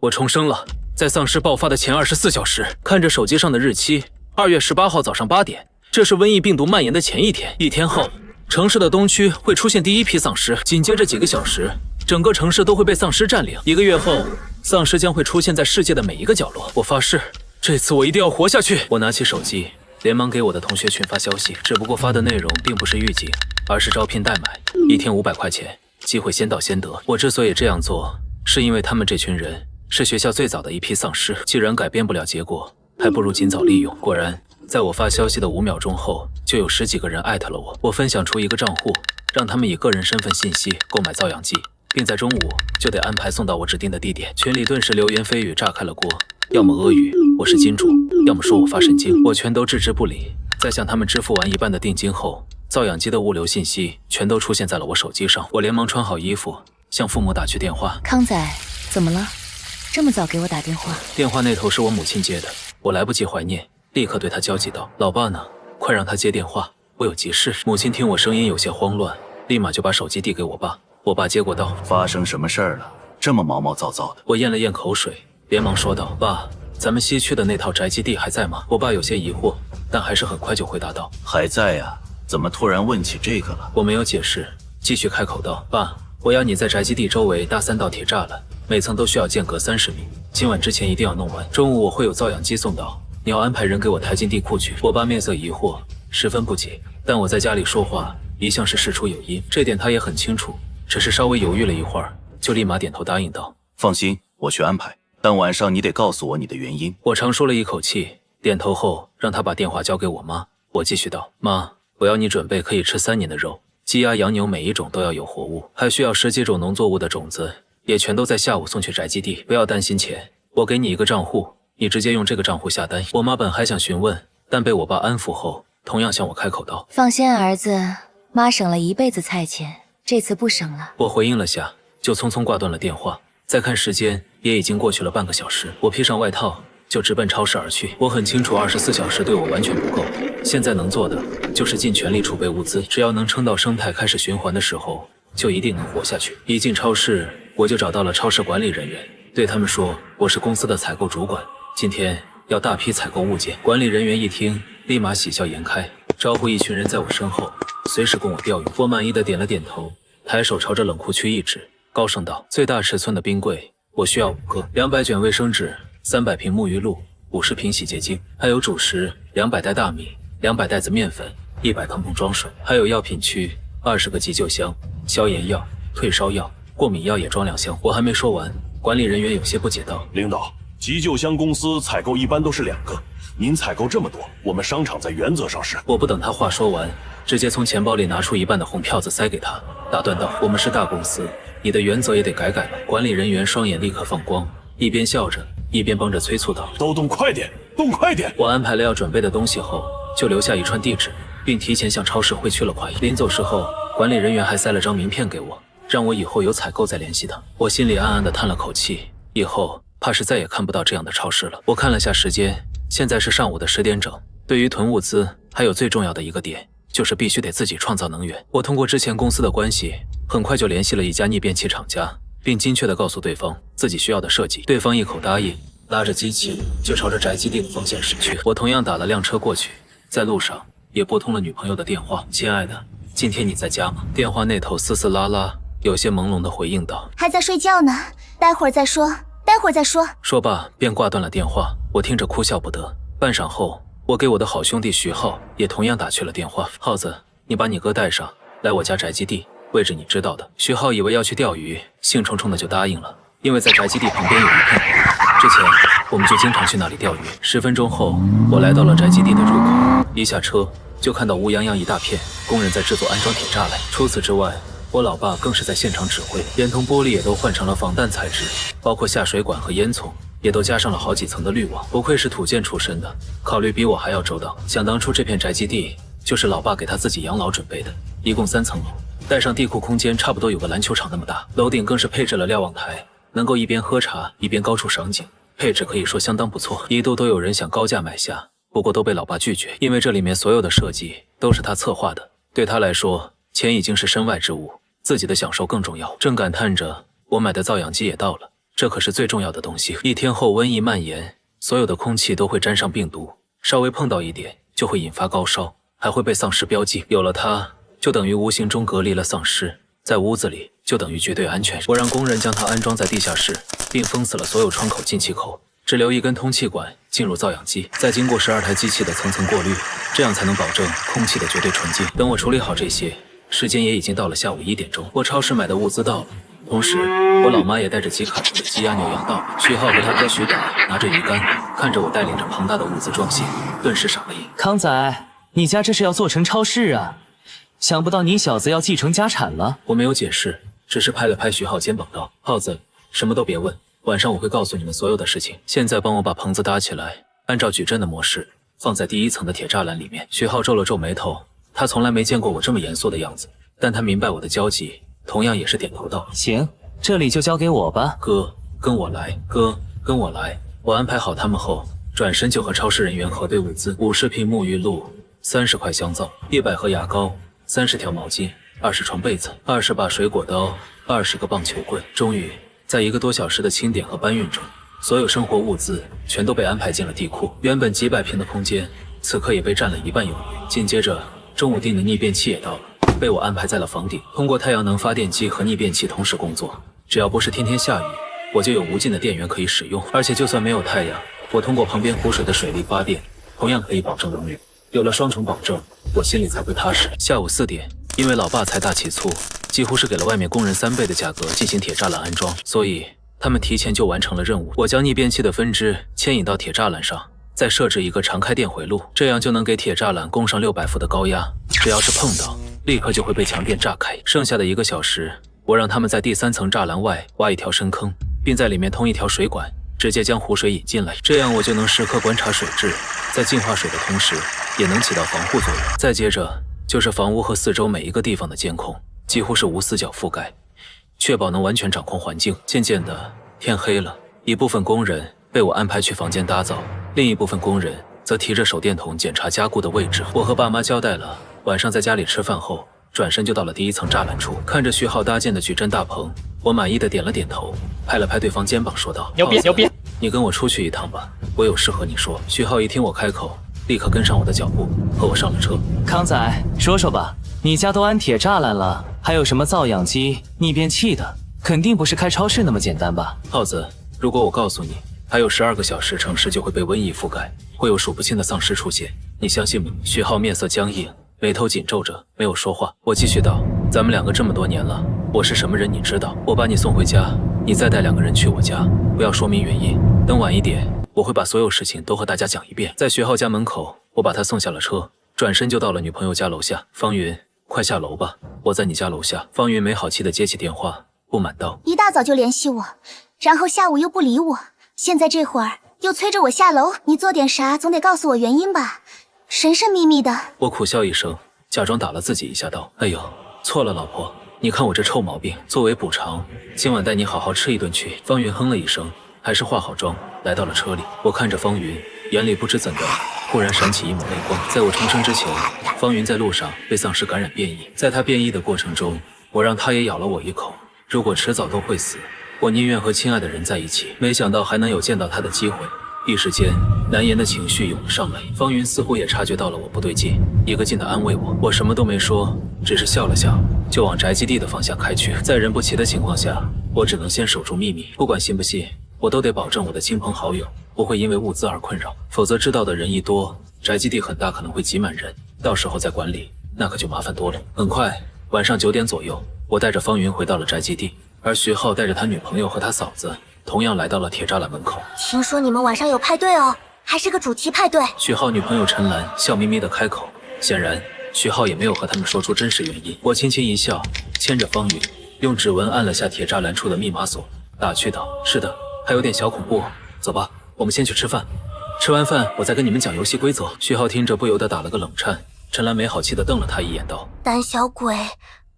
我重生了，在丧尸爆发的前24小时，看着手机上的日期，2月18号早上8点，这是瘟疫病毒蔓延的前一天。1天后，城市的东区会出现第一批丧尸，紧接着几个小时，整个城市都会被丧尸占领。1个月后，丧尸将会出现在世界的每一个角落。我发誓，这次我一定要活下去。我拿起手机，连忙给我的同学群发消息，只不过发的内容并不是预警，而是招聘代买，1天500块钱，机会先到先得。我之所以这样做，是因为他们这群人是学校最早的一批丧尸，既然改变不了结果，还不如尽早利用。果然，在我发消息的5秒钟后，就有10几个人艾特了我。我分享出一个账户，让他们以个人身份信息购买造氧剂，并在中午就得安排送到我指定的地点。群里顿时流言蜚语炸开了锅，要么阿谀我是金主，要么说我发神经，我全都置之不理。在向他们支付完一半的定金后，造氧机的物流信息全都出现在了我手机上。我连忙穿好衣服，向父母打去电话。康仔，怎么了？这么早给我打电话？电话那头是我母亲接的，我来不及怀念，立刻对她焦急道：“老爸呢？快让他接电话，我有急事。”母亲听我声音有些慌乱，立马就把手机递给我爸。我爸接过道：“发生什么事儿了？这么毛毛躁躁的。”我咽了咽口水，连忙说道：“爸，咱们西区的那套宅基地还在吗？”我爸有些疑惑，但还是很快就回答道：“还在呀，怎么突然问起这个了？”我没有解释，继续开口道：“爸，我要你在宅基地周围搭3道铁栅栏，每层都需要间隔30米，今晚之前一定要弄完。中午我会有造氧机送到，你要安排人给我抬进地库去。”我爸面色疑惑，十分不解，但我在家里说话一向是事出有因，这点他也很清楚，只是稍微犹豫了一会儿，就立马点头答应道：“放心，我去安排，但晚上你得告诉我你的原因。”我长舒了一口气，点头后让他把电话交给我妈。我继续道：“妈，我要你准备可以吃3年的肉，鸡鸭羊牛每一种都要有活物，还需要10几种农作物的种子，也全都在下午送去宅基地。不要担心钱，我给你一个账户，你直接用这个账户下单。”我妈本还想询问，但被我爸安抚后，同样向我开口道：“放心，儿子，妈省了一辈子菜钱，这次不省了。”我回应了下，就匆匆挂断了电话。再看时间，也已经过去了半个小时。我披上外套，就直奔超市而去。我很清楚24小时对我完全不够，现在能做的就是尽全力储备物资，只要能撑到生态开始循环的时候，就一定能活下去。一进超市，我就找到了超市管理人员，对他们说我是公司的采购主管，今天要大批采购物件。管理人员一听，立马喜笑颜开，招呼一群人在我身后，随时供我调用。我满意的点了点头，抬手朝着冷库区一指，高声道：“最大尺寸的冰柜，我需要5个，200卷卫生纸，300瓶沐浴露，50瓶洗洁精，还有主食200袋大米，200袋子面粉，100缸桶装水，还有药品区20个急救箱，消炎药、退烧药、过敏药也装2箱。”我还没说完，管理人员有些不解道：“领导，急救箱公司采购一般都是2个，您采购这么多，我们商场在原则上是……”我不等他话说完，直接从钱包里拿出一半的红票子塞给他，打断道：“我们是大公司，你的原则也得改改了。”管理人员双眼立刻放光，一边笑着一边帮着催促道：“都动快点，动快点！”我安排了要准备的东西后，就留下一串地址，并提前向超市汇去了款。临走时候，管理人员还塞了张名片给我，让我以后有采购再联系他。我心里暗暗地叹了口气，以后怕是再也看不到这样的超市了。我看了下时间，现在是上午的10点整。对于囤物资，还有最重要的一个点，就是必须得自己创造能源。我通过之前公司的关系，很快就联系了一家逆变器厂家，并精确地告诉对方自己需要的设计。对方一口答应，拉着机器就朝着宅基地的方向驶去。我同样打了辆车过去，在路上也拨通了女朋友的电话：“亲爱的，今天你在家吗？”电话那头嘶嘶拉拉，有些朦胧地回应道：“还在睡觉呢，待会儿再说，待会儿再说。”说罢便挂断了电话。我听着哭笑不得。半晌后，我给我的好兄弟徐浩也同样打去了电话：“浩子，你把你哥带上来我家宅基地，位置你知道的。”徐浩以为要去钓鱼，兴冲冲的就答应了，因为在宅基地旁边有一片湖，之前我们就经常去那里钓鱼。10分钟后，我来到了宅基地的入口，一下车就看到乌泱泱一大片，工人在制作安装铁栅栏。除此之外，我老爸更是在现场指挥，连同玻璃也都换成了防弹材质，包括下水管和烟囱也都加上了好几层的滤网。不愧是土建出身的，考虑比我还要周到。想当初这片宅基地就是老爸给他自己养老准备的，一共3层楼，带上地库空间差不多有个篮球场那么大，楼顶更是配置了瞭望台，能够一边喝茶一边高处赏景，配置可以说相当不错。一度都有人想高价买下，不过都被老爸拒绝，因为这里面所有的设计都是他策划的，对他来说钱已经是身外之物，自己的享受更重要。正感叹着，我买的造氧机也到了，这可是最重要的东西。1天后瘟疫蔓延，所有的空气都会沾上病毒，稍微碰到一点就会引发高烧，还会被丧尸标记。有了它，就等于无形中隔离了丧尸，在屋子里就等于绝对安全。我让工人将它安装在地下室，并封死了所有窗口进气口，只留一根通气管进入造氧机，再经过12台机器的层层过滤，这样才能保证空气的绝对纯净。等我处理好这些，时间也已经到了下午1点钟。我超市买的物资到了，同时我老妈也带着几卡车的鸡鸭牛羊到了。徐浩和他哥徐达拿着鱼竿，看着我带领着庞大的物资装卸，顿时傻了眼。康仔，你家这是要做成超市啊？想不到你小子要继承家产了。我没有解释，只是拍了拍徐浩肩膀道：“浩子，什么都别问，晚上我会告诉你们所有的事情。现在帮我把棚子搭起来，按照矩阵的模式放在第1层的铁栅栏里面。”徐浩皱了皱眉头，他从来没见过我这么严肃的样子，但他明白我的焦急，同样也是点头道：“行，这里就交给我吧。”哥，跟我来。哥，跟我来。我安排好他们后，转身就和超市人员核对物资：50瓶沐浴露，30块香皂，100盒牙膏，30条毛巾，20床被子，20把水果刀，20个棒球棍。终于，在1个多小时的清点和搬运中，所有生活物资全都被安排进了地库。原本几百平的空间，此刻也被占了1半有余。紧接着，中午订的逆变器也到了，被我安排在了房顶，通过太阳能发电机和逆变器同时工作。只要不是天天下雨，我就有无尽的电源可以使用。而且就算没有太阳，我通过旁边湖水的水力发电，同样可以保证能源。有了双重保证，我心里才会踏实。下午4点，因为老爸财大气粗，几乎是给了外面工人3倍的价格进行铁栅栏安装，所以他们提前就完成了任务。我将逆变器的分支牵引到铁栅栏上，再设置一个常开电回路，这样就能给铁栅栏供上600伏的高压，只要是碰到，立刻就会被强电炸开。剩下的1个小时，我让他们在第3层栅栏外挖一条深坑，并在里面通一条水管，直接将湖水引进来，这样我就能时刻观察水质，在净化水的同时，也能起到防护作用。再接着就是房屋和4周每一个地方的监控，几乎是无死角覆盖，确保能完全掌控环境。渐渐的，天黑了，一部分工人被我安排去房间打扫，另一部分工人则提着手电筒检查加固的位置。我和爸妈交代了晚上在家里吃饭后，转身就到了第1层栅栏处，看着徐浩搭建的矩阵大棚，我满意的点了点头，拍了拍对方肩膀说道：“牛逼牛逼，你跟我出去一趟吧，我有事和你说。”徐浩一听我开口，立刻跟上我的脚步，和我上了车。康仔，说说吧，你家都安铁栅栏了，还有什么造氧机、逆变器的？肯定不是开超市那么简单吧？浩子，如果我告诉你，还有12个小时城市就会被瘟疫覆盖，会有数不清的丧尸出现，你相信吗？徐浩面色僵硬，眉头紧皱着，没有说话。我继续道：“咱们2个这么多年了，我是什么人你知道，我把你送回家，你再带2个人去我家，不要说明原因，等晚一点我会把所有事情都和大家讲一遍。”在徐浩家门口，我把他送下了车，转身就到了女朋友家楼下。方云，快下楼吧，我在你家楼下。方云没好气的接起电话，不满道：“一大早就联系我，然后下午又不理我，现在这会儿又催着我下楼，你做点啥总得告诉我原因吧，神神秘秘的。”我苦笑一声，假装打了自己一下道：“哎呦，错了老婆，你看我这臭毛病，作为补偿，今晚带你好好吃一顿去。”方云哼了一声，还是化好妆来到了车里。我看着方云，眼里不知怎的忽然闪起一抹泪光。在我重生之前，方云在路上被丧尸感染变异，在他变异的过程中，我让他也咬了我一口，如果迟早都会死，我宁愿和亲爱的人在一起。没想到还能有见到他的机会，一时间难言的情绪涌了上来。方云似乎也察觉到了我不对劲，一个劲的安慰我。我什么都没说，只是笑了笑，就往宅基地的方向开去。在人不齐的情况下，我只能先守住秘密，不管信不信，我都得保证我的亲朋好友不会因为物资而困扰，否则知道的人一多，宅基地很大可能会挤满人，到时候再管理那可就麻烦多了。很快，晚上9点左右，我带着方云回到了宅基地，而徐浩带着他女朋友和他嫂子同样来到了铁栅栏门口。听说你们晚上有派对哦，还是个主题派对。徐浩女朋友陈兰笑眯眯的开口，显然徐浩也没有和他们说出真实原因。我轻轻一笑，牵着方云，用指纹按了下铁栅栏处的密码锁，打趣道：“是的，还有点小恐怖。走吧，我们先去吃饭，吃完饭我再跟你们讲游戏规则。”徐浩听着不由得打了个冷颤，陈兰没好气的瞪了他一眼道：“胆小鬼，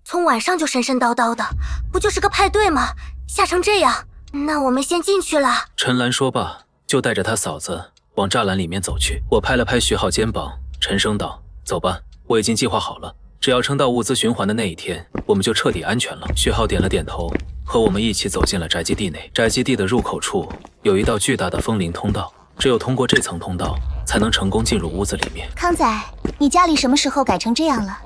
从晚上就神神叨叨的，不就是个派对吗？吓成这样，那我们先进去了。”陈兰说罢，就带着他嫂子往栅栏里面走去。我拍了拍徐浩肩膀，沉声道：“走吧，我已经计划好了，只要撑到物资循环的那一天，我们就彻底安全了。徐浩点了点头，和我们一起走进了宅基地内。宅基地的入口处有一道巨大的风灵通道，只有通过这层通道，才能成功进入屋子里面。康仔，你家里什么时候改成这样了？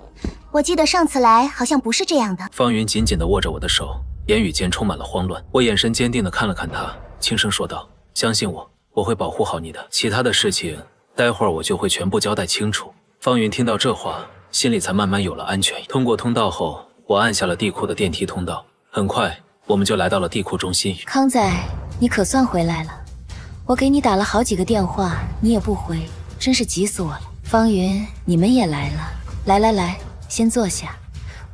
我记得上次来好像不是这样的。方云紧紧地握着我的手，言语间充满了慌乱。我眼神坚定地看了看他，轻声说道：“相信我，我会保护好你的。其他的事情，待会儿我就会全部交代清楚。”方云听到这话，心里才慢慢有了安全。通过通道后，我按下了地库的电梯通道。很快，我们就来到了地库中心。康仔，你可算回来了。我给你打了好几个电话，你也不回，真是急死我了。方云，你们也来了。来，先坐下，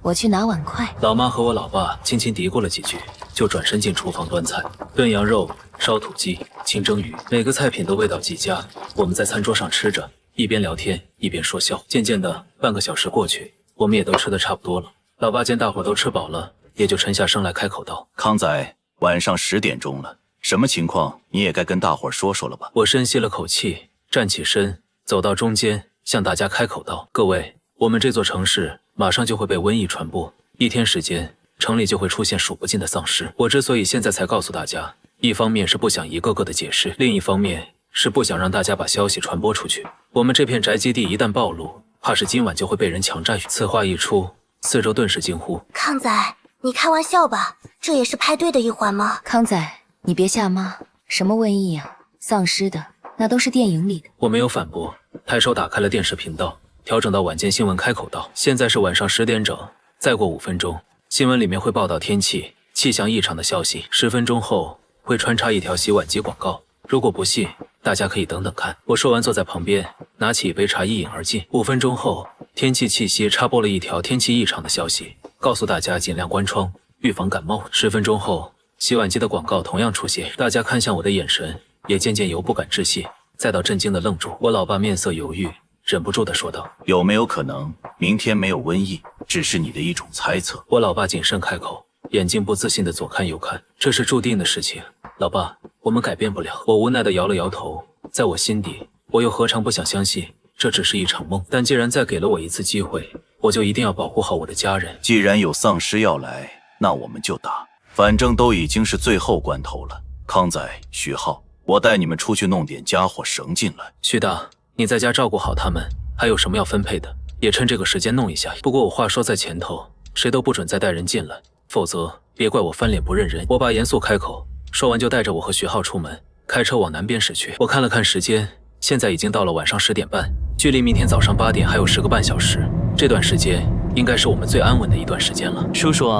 我去拿碗筷。老妈和我老爸轻轻嘀咕了几句，就转身进厨房端菜，炖羊肉、烧土鸡、清蒸鱼，每个菜品都味道极佳。我们在餐桌上吃着，一边聊天一边说笑。渐渐的，半个小时过去，我们也都吃得差不多了。老爸见大伙都吃饱了，也就沉下声来开口道：“康仔，晚上10点钟了，什么情况你也该跟大伙儿说说了吧？”我深吸了口气，站起身，走到中间，向大家开口道：“各位，我们这座城市马上就会被瘟疫传播，1天时间，城里就会出现数不尽的丧尸。我之所以现在才告诉大家，一方面是不想一个个的解释，另一方面是不想让大家把消息传播出去。我们这片宅基地一旦暴露，怕是今晚就会被人强占据。”此话一出，四周顿时惊呼：“康仔，你开玩笑吧？这也是派对的一环吗？”康仔，你别瞎骂，什么瘟疫啊，丧尸的，那都是电影里的。我没有反驳，抬手打开了电视频道，调整到晚间新闻，开口道：“现在是晚上10点整，再过5分钟，新闻里面会报道天气、气象异常的消息，10分钟后会穿插一条洗碗机广告。如果不信，大家可以等等看。”我说完，坐在旁边，拿起一杯茶一饮而尽。5分钟后，天气气息插播了一条天气异常的消息，告诉大家尽量关窗，预防感冒。10分钟后，洗碗机的广告同样出现，大家看向我的眼神也渐渐由不敢置信，再到震惊的愣住。我老爸面色犹豫，忍不住地说道：“有没有可能明天没有瘟疫，只是你的一种猜测？”我老爸谨慎开口，眼睛不自信地左看右看。这是注定的事情，老爸，我们改变不了。我无奈地摇了摇头，在我心底，我又何尝不想相信这只是一场梦？但既然再给了我一次机会，我就一定要保护好我的家人。既然有丧尸要来，那我们就打，反正都已经是最后关头了。康仔、徐浩，我带你们出去弄点家伙绳进来。徐大，你在家照顾好他们，还有什么要分配的，也趁这个时间弄一下。不过我话说在前头，谁都不准再带人进来，否则别怪我翻脸不认人。我爸严肃开口，说完就带着我和徐浩出门，开车往南边驶去。我看了看时间，现在已经到了晚上10点半，距离明天早上8点还有10个半小时。这段时间应该是我们最安稳的一段时间了。叔叔，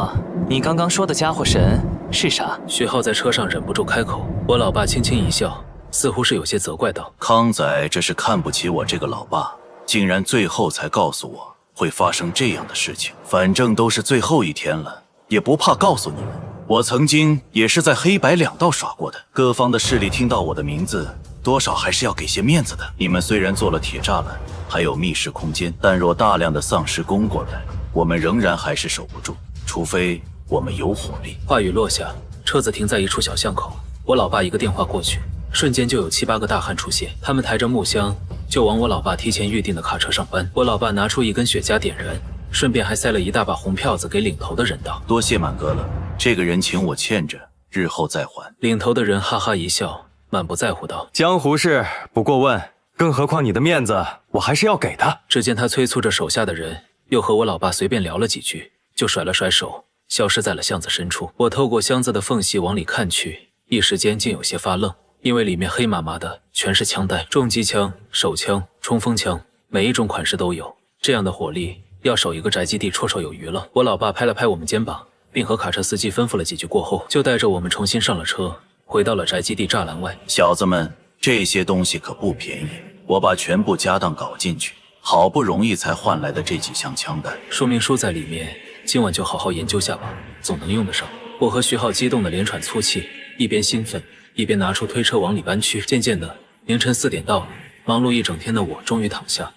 你刚刚说的家伙神是啥？徐浩在车上忍不住开口。我老爸轻轻一笑，似乎是有些责怪道：“康仔这是看不起我这个老爸，竟然最后才告诉我会发生这样的事情。反正都是最后一天了，也不怕告诉你们，我曾经也是在黑白两道耍过的。各方的势力听到我的名字，多少还是要给些面子的。你们虽然做了铁栅栏，还有密室空间，但若大量的丧尸攻过来，我们仍然还是守不住，除非我们有火力。”话语落下，车子停在一处小巷口，我老爸一个电话过去，瞬间就有7、8个大汉出现，他们抬着木箱就往我老爸提前预定的卡车上搬。我老爸拿出一根雪茄点燃，顺便还塞了一大把红票子给领头的人道：“多谢满哥了，这个人情我欠着，日后再还。”领头的人哈哈一笑，满不在乎道：“江湖事不过问，更何况你的面子我还是要给的。”只见他催促着手下的人，又和我老爸随便聊了几句，就甩了甩手，消失在了巷子深处。我透过箱子的缝隙往里看去，一时间竟有些发愣，因为里面黑麻麻的全是枪弹，重机枪、手枪、冲锋枪，每一种款式都有。这样的火力，要守一个宅基地绰绰有余了。我老爸拍了拍我们肩膀，并和卡车司机吩咐了几句过后，就带着我们重新上了车，回到了宅基地栅栏外。小子们，这些东西可不便宜，我把全部家当搞进去，好不容易才换来的这几箱枪弹，说明书在里面，今晚就好好研究下吧，总能用得上。我和徐浩激动的连喘粗气，一边兴奋一边拿出推车往里搬去。渐渐的，凌晨4点到了，忙碌一整天的我终于躺下，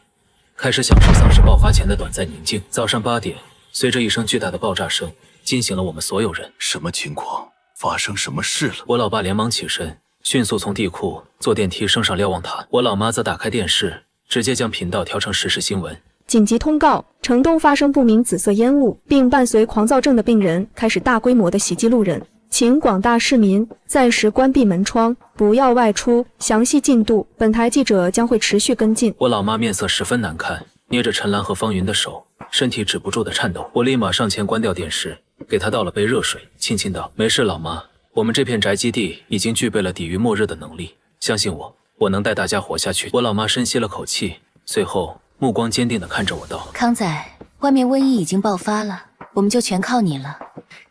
开始享受丧尸爆发前的短暂宁静。早上8点，随着一声巨大的爆炸声，惊醒了我们所有人。什么情况？发生什么事了？我老爸连忙起身，迅速从地库坐电梯升上瞭望塔。我老妈则打开电视，直接将频道调成实时新闻，紧急通告：城东发生不明紫色烟雾，并伴随狂躁症的病人开始大规模的袭击路人，请广大市民暂时关闭门窗，不要外出。详细进度，本台记者将会持续跟进。我老妈面色十分难看，捏着陈兰和方云的手，身体止不住的颤抖。我立马上前关掉电视，给她倒了杯热水，轻轻道：“没事，老妈，我们这片宅基地已经具备了抵御末日的能力，相信我，我能带大家活下去。”我老妈深吸了口气，随后目光坚定地看着我道：“康仔，外面瘟疫已经爆发了，我们就全靠你了。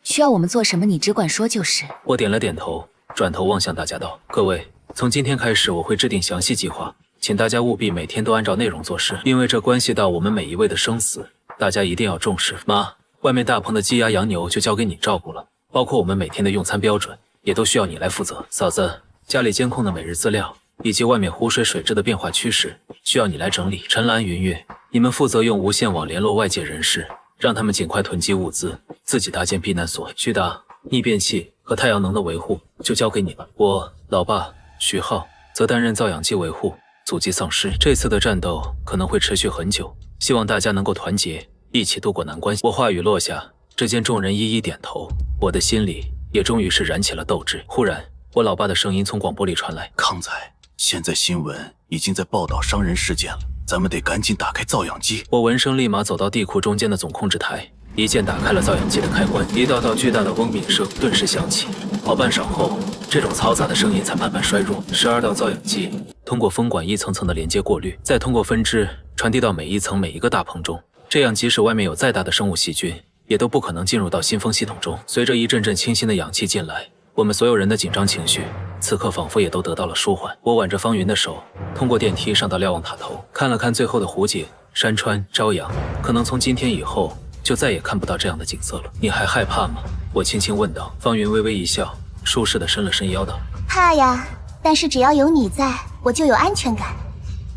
需要我们做什么，你只管说就是。”我点了点头，转头望向大家道：“各位，从今天开始我会制定详细计划，请大家务必每天都按照内容做事，因为这关系到我们每一位的生死，大家一定要重视。妈，外面大棚的鸡鸭羊牛就交给你照顾了，包括我们每天的用餐标准，也都需要你来负责。嫂子，家里监控的每日资料以及外面湖水水质的变化趋势，需要你来整理。陈兰、云云，你们负责用无线网联络外界人士，让他们尽快囤积物资，自己搭建避难所。徐达，逆变器和太阳能的维护就交给你了。我老爸徐浩则担任造氧机维护，阻击丧尸。这次的战斗可能会持续很久，希望大家能够团结，一起度过难关。我话语落下，只见众人一一点头，我的心里也终于是燃起了斗志。忽然，我老爸的声音从广播里传来：“康仔，现在新闻已经在报道伤人事件了，咱们得赶紧打开造氧机。”我闻声立马走到地库中间的总控制台，一键打开了造氧机的开关，一道道巨大的嗡鸣声顿时响起。好半晌后，这种嘈杂的声音才慢慢衰弱。12道造氧机通过风管一层层的连接过滤，再通过分支传递到每一层每一个大棚中，这样即使外面有再大的生物细菌，也都不可能进入到新风系统中。随着一阵阵清新的氧气进来，我们所有人的紧张情绪此刻仿佛也都得到了舒缓。我挽着方云的手，通过电梯上到瞭望塔头，看了看最后的湖景、山川、朝阳，可能从今天以后就再也看不到这样的景色了。你还害怕吗？我轻轻问道。方云微微一笑，舒适地伸了伸腰道：“怕呀，但是只要有你在，我就有安全感。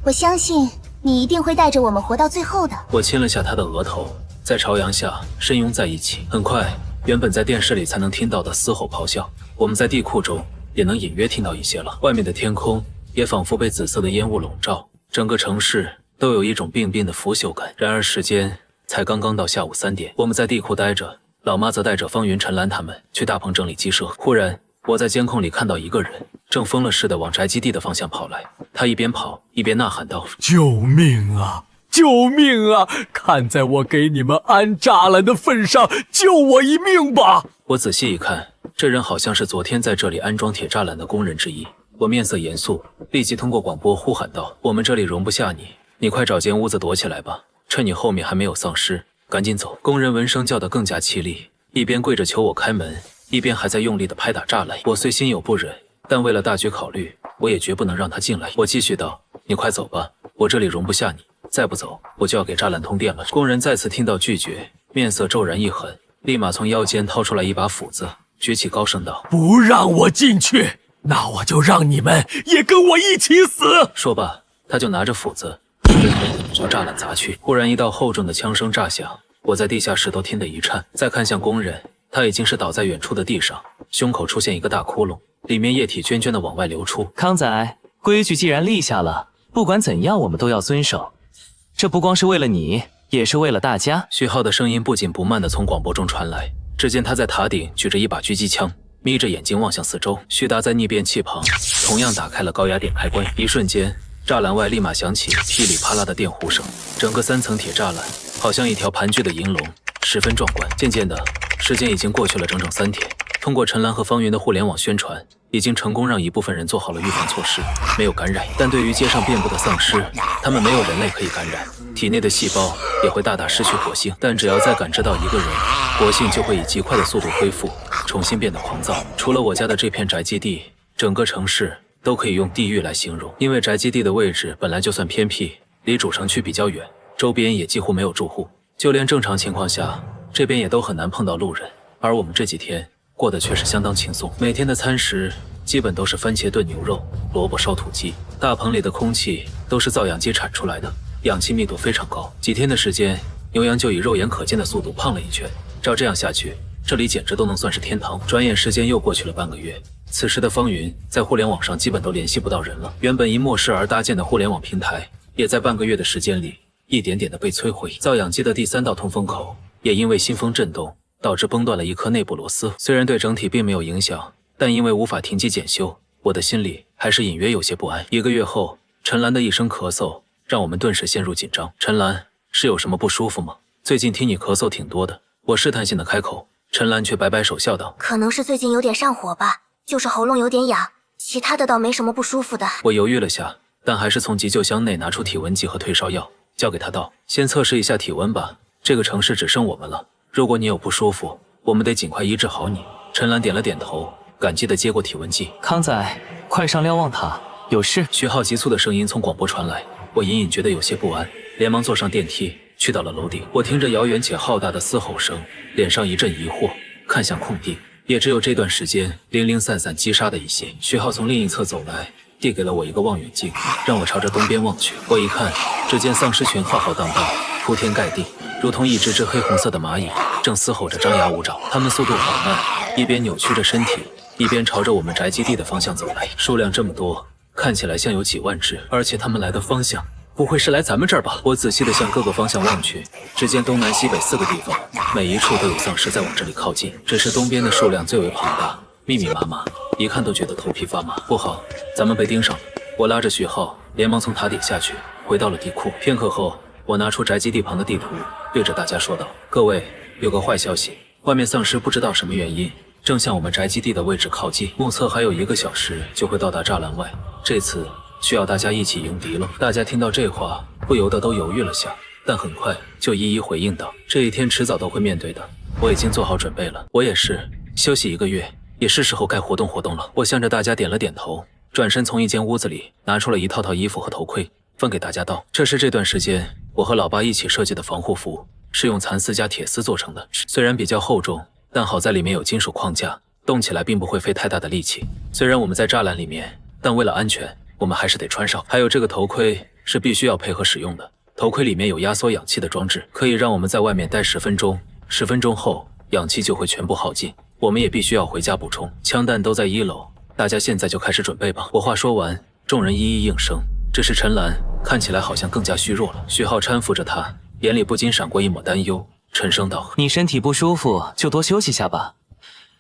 我相信你一定会带着我们活到最后的。”我亲了下他的额头，在朝阳下深拥在一起。很快，原本在电视里才能听到的嘶吼咆哮，我们在地库中也能隐约听到一些了。外面的天空也仿佛被紫色的烟雾笼罩，整个城市都有一种病病的腐朽感。然而时间才刚刚到下午3点，我们在地库待着，老妈则带着方云、陈兰他们去大棚整理鸡舍。忽然，我在监控里看到一个人正疯了似的往宅基地的方向跑来，他一边跑一边呐喊道：“救命啊！救命啊！看在我给你们安栅栏的份上，救我一命吧！”我仔细一看，这人好像是昨天在这里安装铁栅栏的工人之一。我面色严肃，立即通过广播呼喊道：“我们这里容不下你，你快找间屋子躲起来吧，趁你后面还没有丧尸，赶紧走。”工人闻声叫得更加凄厉，一边跪着求我开门，一边还在用力地拍打栅栏。我虽心有不忍，但为了大局考虑，我也绝不能让他进来。我继续道：“你快走吧，我这里容不下你，再不走，我就要给栅栏通电了。”工人再次听到拒绝，面色骤然一狠，立马从腰间掏出来一把斧子，举起高声道：“不让我进去，那我就让你们也跟我一起死！”说罢，他就拿着斧子朝栅栏砸去。忽然一道厚重的枪声炸响，我在地下室都听得一颤。再看向工人，他已经是倒在远处的地上，胸口出现一个大窟窿，里面液体涓涓地往外流出。康仔，规矩既然立下了，不管怎样我们都要遵守，这不光是为了你，也是为了大家。徐浩的声音不紧不慢地从广播中传来，只见他在塔顶举着一把狙击枪，眯着眼睛望向四周。徐达在逆变器旁同样打开了高压电开关，一瞬间栅栏外立马响起噼里啪啦的电呼声，整个3层铁栅栏好像一条盘踞的银龙，十分壮观。渐渐的，时间已经过去了整整3天。通过陈兰和方云的互联网宣传，已经成功让一部分人做好了预防措施，没有感染。但对于街上遍布的丧尸，他们没有人类可以感染，体内的细胞也会大大失去活性。但只要再感知到一个人，活性就会以极快的速度恢复，重新变得狂躁。除了我家的这片宅基地，整个城市都可以用地狱来形容。因为宅基地的位置本来就算偏僻，离主城区比较远，周边也几乎没有住户，就连正常情况下，这边也都很难碰到路人。而我们这几天过得却是相当轻松，每天的餐食基本都是番茄炖牛肉、萝卜烧土鸡。大棚里的空气都是造氧机产出来的，氧气密度非常高。几天的时间，牛羊就以肉眼可见的速度胖了一圈。照这样下去，这里简直都能算是天堂。转眼时间又过去了半个月，此时的方云在互联网上基本都联系不到人了。原本因末世而搭建的互联网平台，也在半个月的时间里一点点的被摧毁。造氧机的第3道通风口也因为新风震动，导致崩断了一颗内部螺丝。虽然对整体并没有影响，但因为无法停机检修，我的心里还是隐约有些不安。1个月后，陈兰的一声咳嗽让我们顿时陷入紧张。陈兰，是有什么不舒服吗？最近听你咳嗽挺多的。我试探性的开口，陈兰却摆摆手笑道：可能是最近有点上火吧，就是喉咙有点痒，其他的倒没什么不舒服的。我犹豫了下，但还是从急救箱内拿出体温计和退烧药，交给他道：先测试一下体温吧，这个城市只剩我们了，如果你有不舒服，我们得尽快医治好你。陈兰点了点头，感激地接过体温计。康仔，快上瞭望塔，有事。徐浩急促的声音从广播传来，我隐隐觉得有些不安，连忙坐上电梯去到了楼顶。我听着遥远且浩大的嘶吼声，脸上一阵疑惑，看向空地，也只有这段时间零零散散击杀的一些。徐浩从另一侧走来，递给了我一个望远镜，让我朝着东边望去。我一看，只见丧尸群浩浩荡荡，铺天盖地，如同一只只黑红色的蚂蚁，正嘶吼着张牙舞爪。它们速度缓慢，一边扭曲着身体，一边朝着我们宅基地的方向走来。数量这么多，看起来像有几万只，而且它们来的方向不会是来咱们这儿吧？我仔细地向各个方向望去，只见东南西北4个地方，每一处都有丧尸在往这里靠近，只是东边的数量最为庞大，密密麻麻，一看都觉得头皮发麻。不好，咱们被盯上了！我拉着徐浩，连忙从塔顶下去，回到了地库。片刻后，我拿出宅基地旁的地图，对着大家说道：各位，有个坏消息，外面丧尸不知道什么原因，正向我们宅基地的位置靠近，目测还有1个小时就会到达栅栏外。这次需要大家一起迎敌了。大家听到这话，不由得都犹豫了下，但很快就一一回应道：这一天迟早都会面对的，我已经做好准备了。我也是，休息1个月，也是时候该活动活动了。我向着大家点了点头，转身从一间屋子里拿出了一套套衣服和头盔，分给大家道：这是这段时间我和老爸一起设计的防护服，是用蚕丝加铁丝做成的，虽然比较厚重，但好在里面有金属框架，动起来并不会费太大的力气。虽然我们在栅栏里面，但为了安全，我们还是得穿上。还有这个头盔是必须要配合使用的，头盔里面有压缩氧气的装置，可以让我们在外面待10分钟，10分钟后氧气就会全部耗尽，我们也必须要回家补充。枪弹都在1楼，大家现在就开始准备吧。我话说完，众人一一应声，只是陈兰看起来好像更加虚弱了。徐浩搀扶着她，眼里不禁闪过一抹担忧，沉声道：你身体不舒服就多休息下吧，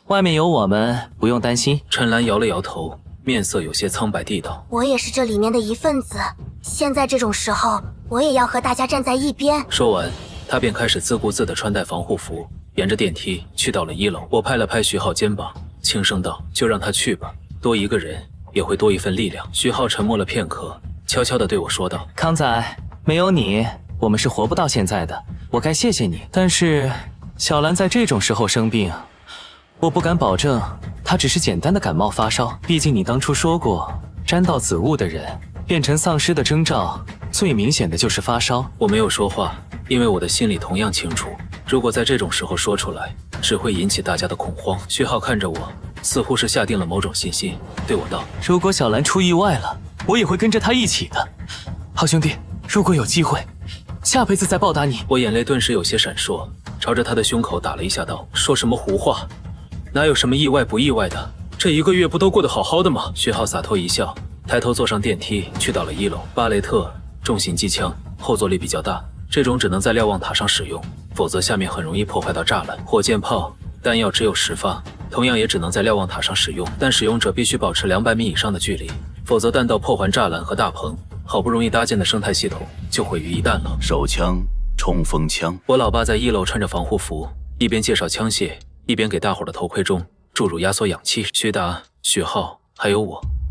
外面有我们，不用担心。陈兰摇了摇头，面色有些苍白地道：我也是这里面的一份子，现在这种时候，我也要和大家站在一边。说完，他便开始自顾自地穿戴防护服，沿着电梯去到了1楼。我拍了拍徐浩肩膀，轻声道：就让他去吧，多一个人也会多一份力量。徐浩沉默了片刻，悄悄地对我说道：康仔，没有你，我们是活不到现在的，我该谢谢你。但是小兰在这种时候生病，我不敢保证她只是简单的感冒发烧，毕竟你当初说过，沾到紫雾的人变成丧尸的征兆最明显的就是发烧。我没有说话，因为我的心里同样清楚，如果在这种时候说出来，只会引起大家的恐慌。徐浩看着我，似乎是下定了某种信心，对我道：如果小兰出意外了，我也会跟着她一起的。好兄弟，如果有机会，下辈子再报答你。我眼泪顿时有些闪烁，朝着他的胸口打了一下道：说什么胡话，哪有什么意外不意外的，这1个月不都过得好好的吗？徐浩洒脱一笑，抬头坐上电梯去到了1楼。巴雷特重型机枪，后坐力比较大，这种只能在瞭望塔上使用，否则下面很容易破坏到栅栏。火箭炮弹药只有10发，同样也只能在瞭望塔上使用，但使用者必须保持200米以上的距离，否则弹道破环栅栏和大棚，好不容易搭建的生态系统就毁于一旦了。手枪、冲锋枪。我老爸在1楼穿着防护服，一边介绍枪械，一边给大伙的头盔中注入压缩氧气。徐达、许浩还有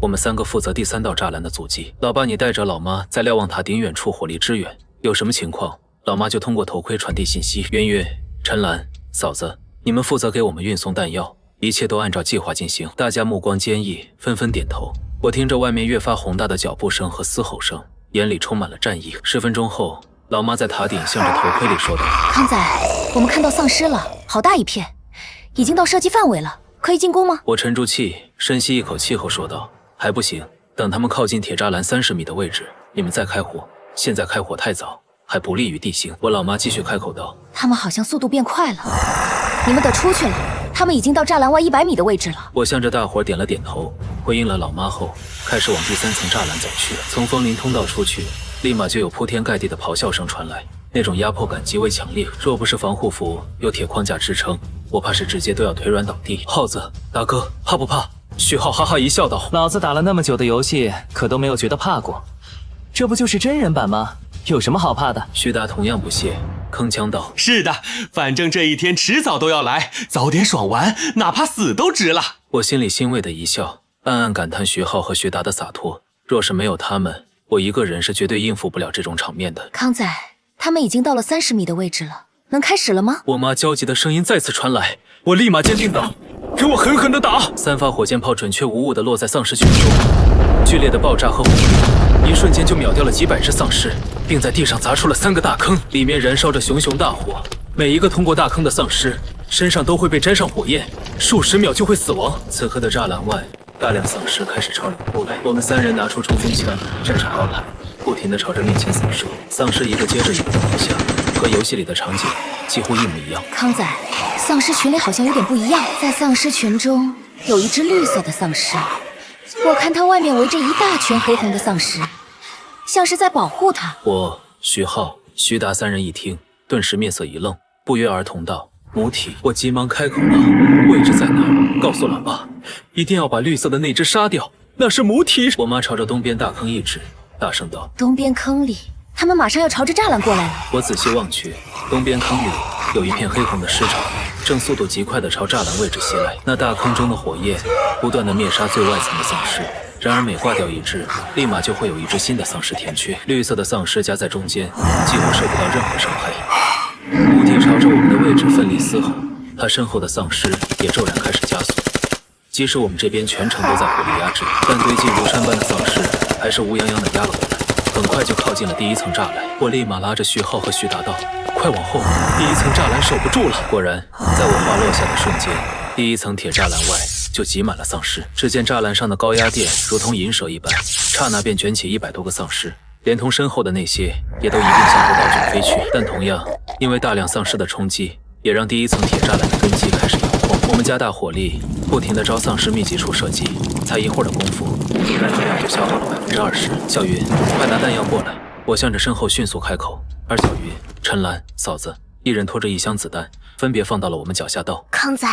我们3个负责第3道栅栏的阻击。老爸，你带着老妈在瞭望塔顶远处火力支援，有什么情况，老妈就通过头盔传递信息。圆圆、陈兰、嫂子，你们负责给我们运送弹药，一切都按照计划进行。大家目光坚毅，纷纷点头。我听着外面越发宏大的脚步声和嘶吼声，眼里充满了战意。10分钟后，老妈在塔顶向着头盔里说道：康仔，我们看到丧尸了，好大一片，已经到射击范围了，可以进攻吗？我沉住气，深吸一口气后说道：还不行，等他们靠近铁栅栏30米的位置，你们再开火，现在开火太早，还不利于地形。我老妈继续开口道：他们好像速度变快了，你们得出去了，他们已经到栅栏外100米的位置了。我向着大伙点了点头，回应了老妈后，开始往第3层栅栏走去。从枫林通道出去，立马就有铺天盖地的咆哮声传来，那种压迫感极为强烈。若不是防护服有铁框架支撑，我怕是直接都要腿软倒地。耗子，大哥，怕不怕？徐浩哈哈一笑道：“老子打了那么久的游戏，可都没有觉得怕过，这不就是真人版吗？有什么好怕的？”徐达同样不屑，铿锵道：“是的，反正这一天迟早都要来，早点爽完，哪怕死都值了。”我心里欣慰的一笑，暗暗感叹徐浩和徐达的洒脱。若是没有他们，我一个人是绝对应付不了这种场面的。康仔，他们已经到了30米的位置了，能开始了吗？我妈焦急的声音再次传来，我立马坚定道：“给我狠狠的打！”3发火箭炮准确无误的落在丧尸群中，剧烈的爆炸和火力一瞬间就秒掉了几百只丧尸，并在地上砸出了3个大坑，里面燃烧着熊熊大火。每一个通过大坑的丧尸身上都会被沾上火焰，数十秒就会死亡。此刻的栅栏外，大量丧尸开始朝里扑来，我们3人拿出冲锋枪，站上高台，不停地朝着面前扫射。丧尸一个接着一个的扑向，和游戏里的场景几乎一模一样。康仔，丧尸群里好像有点不一样，在丧尸群中有一只绿色的丧尸，我看它外面围着一大群黑红的丧尸，像是在保护它。我、徐浩、徐达3人一听，顿时面色一愣，不约而同道：“母体！”我急忙开口道：“位置在哪儿？告诉老爸，一定要把绿色的那只杀掉，那是母体！”我妈朝着东边大坑一指，大声道：“东边坑里，他们马上要朝着栅栏过来了。”我仔细望去，东边坑里有一片黑红的尸潮，正速度极快地朝栅栏位置袭来。那大坑中的火焰不断地灭杀最外层的丧尸，然而每挂掉一只，立马就会有一只新的丧尸填缺。绿色的丧尸夹在中间，几乎受不到任何伤害。母体朝着我们的位置奋力嘶吼，他身后的丧尸也骤然开始加速。即使我们这边全程都在火力压制，但堆积如山般的丧尸还是乌泱泱地压了过来，很快就靠近了第一层栅栏。我立马拉着徐浩和徐达道：“快往后，第一层栅栏守不住了。”果然，在我滑落下的瞬间，第一层铁栅栏外就挤满了丧尸。只见栅栏上的高压电如同银蛇一般，刹那便卷起100多个丧尸，连同身后的那些也都一并向后倒卷飞去。但同样，因为大量丧尸的冲击，也让第一层铁栅栏的根基开始摇晃。我们加大火力，不停地朝丧尸密集处射击，才一会儿的功夫，燃料量就消耗了20%。小云，快拿弹药过来！我向着身后迅速开口，而小云、陈兰、嫂子一人拖着1箱子弹，分别放到了我们脚下道：“康仔，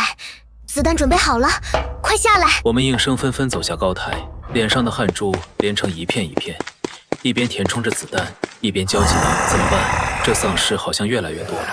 子弹准备好了，快下来！”我们应声纷纷走下高台，脸上的汗珠连成一片一片，一边填充着子弹，一边焦急道：“怎么办？这丧尸好像越来越多了。”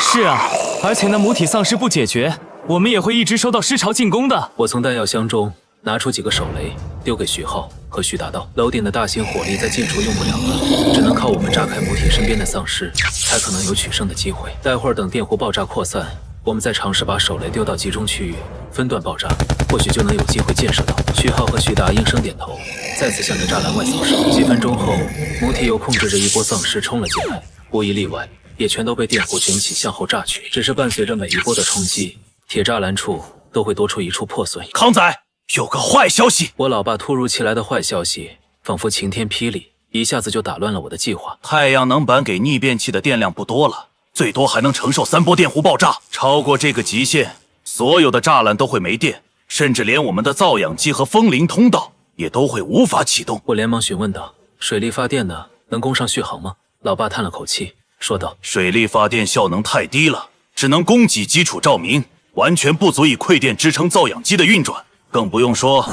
是啊，而且那母体丧尸不解决，我们也会一直收到尸潮进攻的。我从弹药箱中拿出几个手雷，丢给徐浩和徐达道：“楼顶的大型火力在近处用不了了，只能靠我们炸开母体身边的丧尸，才可能有取胜的机会。待会儿等电弧爆炸扩散，我们再尝试把手雷丢到集中区域，分段爆炸，或许就能有机会建设到。”徐浩和徐达应声点头，再次向着栅栏外扫射。几分钟后，母体又控制着一波丧尸冲了进来，无一例外，也全都被电弧卷起向后炸去。只是伴随着每一波的冲击，铁栅栏处都会多出一处破损。康仔，有个坏消息！我老爸突如其来的坏消息，仿佛晴天霹雳，一下子就打乱了我的计划。太阳能板给逆变器的电量不多了，最多还能承受3波电弧爆炸。超过这个极限，所有的栅栏都会没电，甚至连我们的造氧机和风铃通道也都会无法启动。我连忙询问道：“水力发电呢？能供上续航吗？”老爸叹了口气，说道：“水力发电效能太低了，只能供给基础照明，完全不足以馈电支撑造氧机的运转，更不用说铁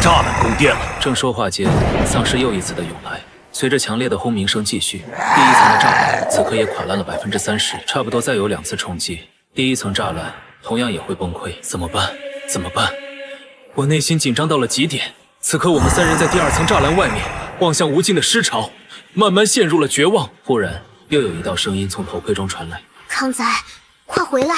栅栏供电了。”正说话间，丧尸又一次的涌来，随着强烈的轰鸣声继续，第一层的栅栏此刻也垮烂了30%，差不多再有2次冲击，第一层栅栏同样也会崩溃。怎么办？怎么办？我内心紧张到了极点。此刻我们3人在第2层栅栏外面望向无尽的尸潮，慢慢陷入了绝望。忽然又有一道声音从头盔中传来：“康仔，快回来！